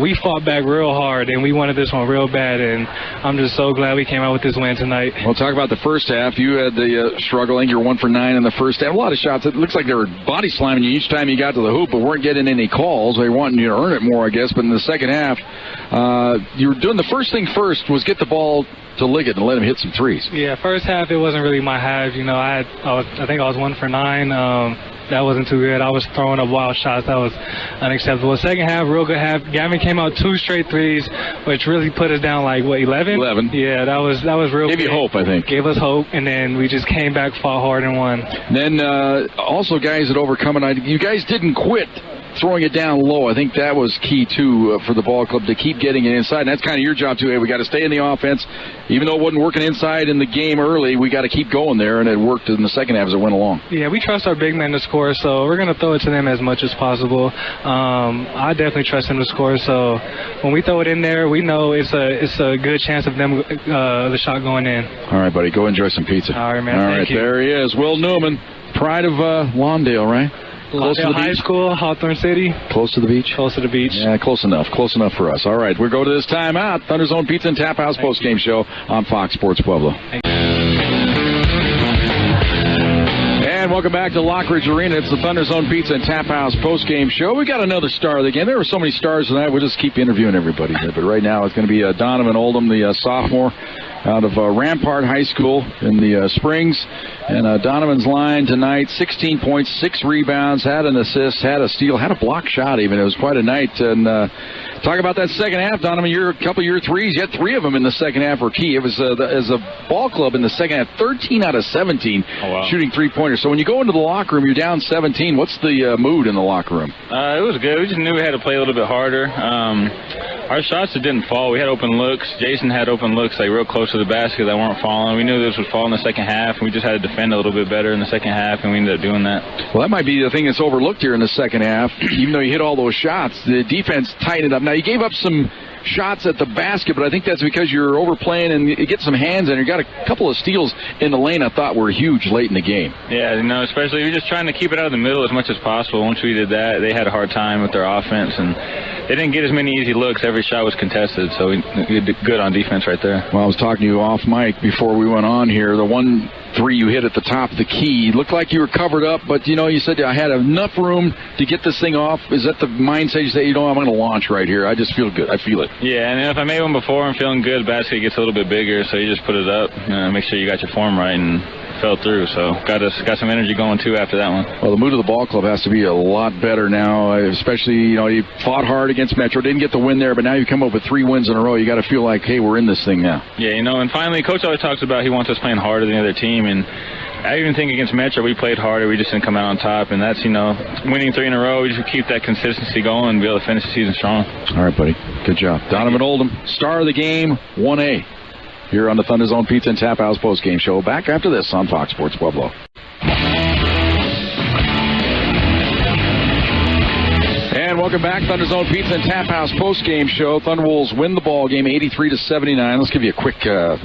we fought back real hard, and we wanted this one real bad, and I'm just so glad we came out with this win tonight. Well, talk about the first half. You had the struggling. You're 1 for 9 in the first half. A lot of shots. It looks like they were body slamming you each time you got to the hoop, but weren't getting any calls. They were wanting you to earn it more, I guess, but in the second half, you were doing the first thing first was get the ball to Liggett and let him hit some threes. Yeah, first half it wasn't really my half. I think I was 1 for 9. That wasn't too good. I was throwing up wild shots. That was unacceptable. Second half, real good half. Gavin came out 2 straight threes, which really put us down 11? 11. Yeah, that was real good. Gave you hope, I think. Gave us hope, and then we just came back, fought hard, and won. And then also guys that overcome it. You guys didn't quit throwing it down low. I think that was key, too, for the ball club to keep getting it inside. And that's kind of your job, too. Hey, we got to stay in the offense. Even though it wasn't working inside in the game early, we got to keep going there, and it worked in the second half as it went along. Yeah, we trust our big men to score, so we're going to throw it to them as much as possible. I definitely trust them to score, so when we throw it in there, we know it's a good chance of them the shot going in. All right, buddy, go enjoy some pizza. All right, man. All right, there he is, Will Newman, pride of Lawndale, right? Close to the High School, Hawthorne City. Close to the beach? Close to the beach. Yeah, close enough. Close enough for us. All right, we'll go to this timeout. Thunder Zone Pizza and Tap House postgame show on Fox Sports Pueblo. And welcome back to Lockridge Arena. It's the Thunder Zone Pizza and Tap House postgame show. We got another star of the game. There were so many stars tonight. We'll just keep interviewing everybody here. But right now it's going to be Donovan Oldham, the sophomore out of Rampart High School in the Springs. And Donovan's line tonight, 16 points, 6 rebounds, had an assist, had a steal, had a block shot even. It was quite a night. And talk about that second half, Donovan. A couple of your threes, you had 3 of them in the second half were key. It was, as a ball club in the second half, 13 out of 17 shooting three-pointers. So when you go into the locker room, you're down 17. What's the mood in the locker room? It was good. We just knew we had to play a little bit harder. Our shots didn't fall. We had open looks. Jason had open looks real close to the basket that weren't falling. We knew this would fall in the second half, and we just had to defend a little bit better in the second half, and we ended up doing that. Well, that might be the thing that's overlooked here in the second half. Even though you hit all those shots, the defense tightened it up. Now, you gave up some shots at the basket, but I think that's because you're overplaying and you get some hands in. You got a couple of steals in the lane I thought were huge late in the game. Yeah, especially we were just trying to keep it out of the middle as much as possible. Once we did that, they had a hard time with their offense, and they didn't get as many easy looks. Every shot was contested, so we did good on defense right there. Well, I was talking to you off mic before we went on here. The one three you hit at the top of the key. Looked like you were covered up, but, you said I had enough room to get this thing off. Is that the mindset you say, I'm going to launch right here? I just feel good. I feel it. Yeah, and if I made one before, I'm feeling good. Basket gets a little bit bigger, so you just put it up. Make sure you got your form right, and fell through. So got some energy going, too, after that one. Well, the mood of the ball club has to be a lot better now, especially, you fought hard against Metro. Didn't get the win there, but now you come up with 3 wins in a row. You got to feel like, hey, we're in this thing now. Yeah, and finally, Coach always talks about he wants us playing harder than the other team, and I even think against Metro we played harder. We just didn't come out on top, and that's, winning 3 in a row. We just keep that consistency going and be able to finish the season strong. All right, buddy. Good job. Donovan Oldham, star of the game, 1A. Here on the Thunder Zone Pizza and Tap House postgame show. Back after this on Fox Sports Pueblo. And welcome back, Thunder Zone Pizza and Tap House postgame show. Thunderwolves win the ball game 83-79. Let's give you a quick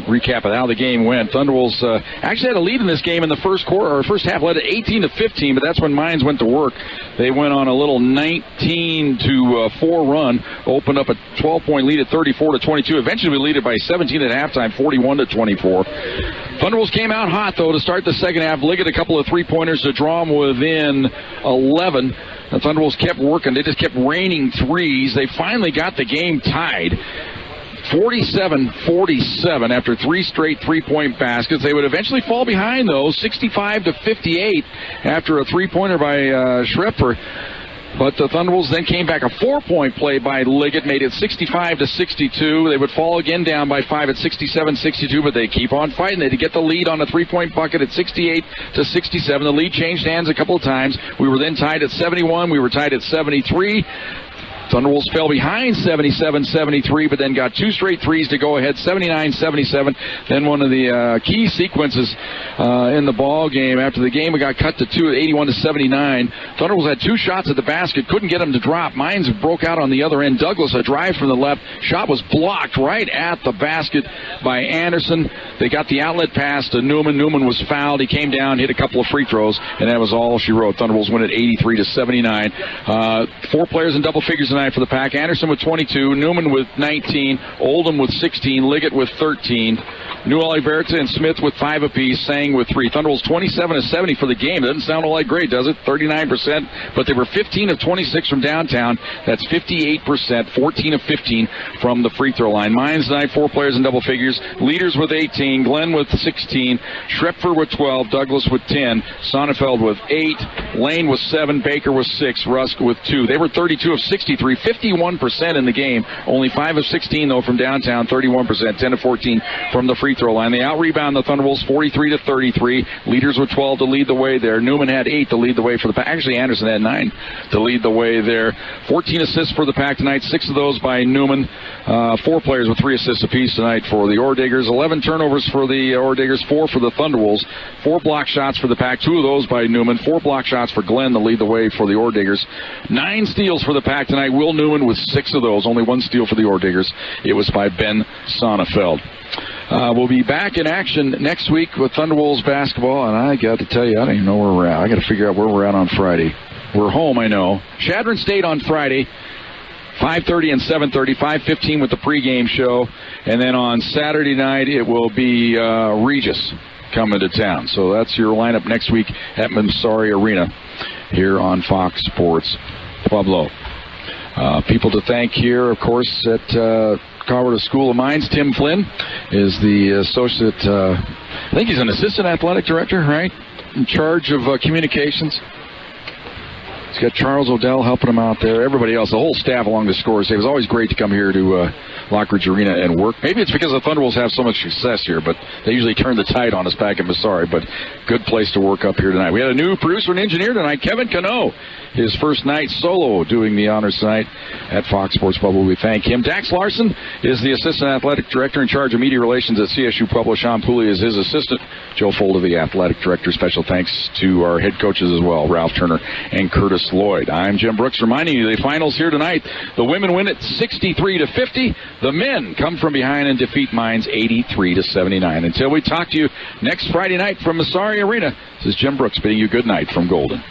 recap of how the game went. Thunderwolves actually had a lead in this game in the first quarter, or first half, led at 18-15, but that's when Mines went to work. They went on a little 19-4 run, opened up a 12-point lead at 34-22. Eventually, we lead it by 17 at halftime, 41-24. Thunderwolves came out hot though to start the second half. Liggett a couple of three-pointers to draw them within 11. The Thunderwolves kept working. They just kept raining threes. They finally got the game tied. 47-47 after 3 straight three-point baskets. They would eventually fall behind, though, 65-58 after a three-pointer by Schrepfer. But the Thunderwolves then came back. A 4-point play by Liggett made it 65-62. They would fall again down by 5 at 67-62, but they keep on fighting. They get the lead on a 3-point bucket at 68-67. The lead changed hands a couple of times. We were then tied at 71. We were tied at 73. Thunderwolves fell behind 77-73, but then got 2 straight threes to go ahead, 79-77. Then one of the key sequences in the ball game. After the game, we got cut to 2 at 81-79. Thunderwolves had 2 shots at the basket, couldn't get them to drop. Mines broke out on the other end. Douglas, a drive from the left. Shot was blocked right at the basket by Anderson. They got the outlet pass to Newman. Newman was fouled. He came down, hit a couple of free throws, and that was all she wrote. Thunderwolves win at 83-79. 4 players in double figures tonight for the Pack. Anderson with 22, Newman with 19, Oldham with 16, Liggett with 13, New Oliverta and Smith with 5 apiece, Sang with 3. Thunderwolves 27-70 for the game. Doesn't sound all that great, does it? 39%, but they were 15 of 26 from downtown. That's 58%, 14 of 15 from the free throw line. Mines tonight, 4 players in double figures. Leaders with 18, Glenn with 16, Schrepfer with 12, Douglas with 10, Sonnefeld with 8, Lane with 7, Baker with 6, Rusk with 2. They were 32 of 63, 51% in the game. Only 5 of 16, though, from downtown, 31%, 10 of 14 from the free throw line. They out-rebound the Thunderwolves 43-33. Leaders with 12 to lead the way there. Newman had 8 to lead the way for the Pack. Actually, Anderson had 9 to lead the way there. 14 assists for the Pack tonight, 6 of those by Newman. 4 players with 3 assists apiece tonight for the Orediggers. 11 turnovers for the Orediggers, 4 for the Thunderwolves. 4 block shots for the Pack, 2 of those by Newman. 4 block shots for Glenn to lead the way for the Orediggers. 9 steals for the Pack tonight. Will Newman with 6 of those. Only 1 steal for the Orediggers. It was by Ben Sonnefeld. We'll be back in action next week with Thunderwolves basketball, and I got to tell you, I don't even know where we're at. I got to figure out where we're at on Friday. We're home, I know. Chadron State on Friday, 5:30 and 7:30, 5:15 with the pregame show, and then on Saturday night it will be Regis coming to town. So that's your lineup next week at Massari Arena here on Fox Sports Pueblo. People to thank here, of course, at Colorado School of Mines. Tim Flynn is the associate, I think he's an assistant athletic director, right? In charge of communications. He's got Charles Odell helping him out there. Everybody else, the whole staff along the scores. It was always great to come here to Lockridge Arena and work. Maybe it's because the Thunderwolves have so much success here, but they usually turn the tide on us back in Massari. But good place to work up here tonight. We had a new producer and engineer tonight, Kevin Cano. His first night solo doing the honors tonight at Fox Sports Pueblo. We thank him. Dax Larson is the assistant athletic director in charge of media relations at Csu-Pueblo. Sean Pooley is his assistant. Joe Folda, the athletic director. Special thanks to our head coaches as well, Ralph Turner and Curtis Lloyd. I'm Jim Brooks reminding you the finals here tonight. The women win it 63-50. The men come from behind and defeat Mines 83-79. Until we talk to you next Friday night from Massari Arena, this is Jim Brooks bidding you good night from Golden.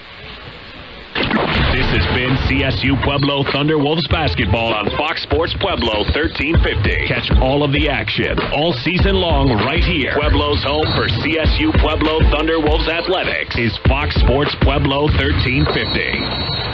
This has been CSU Pueblo Thunderwolves basketball on Fox Sports Pueblo 1350. Catch all of the action all season long right here. Pueblo's home for CSU Pueblo Thunderwolves athletics is Fox Sports Pueblo 1350.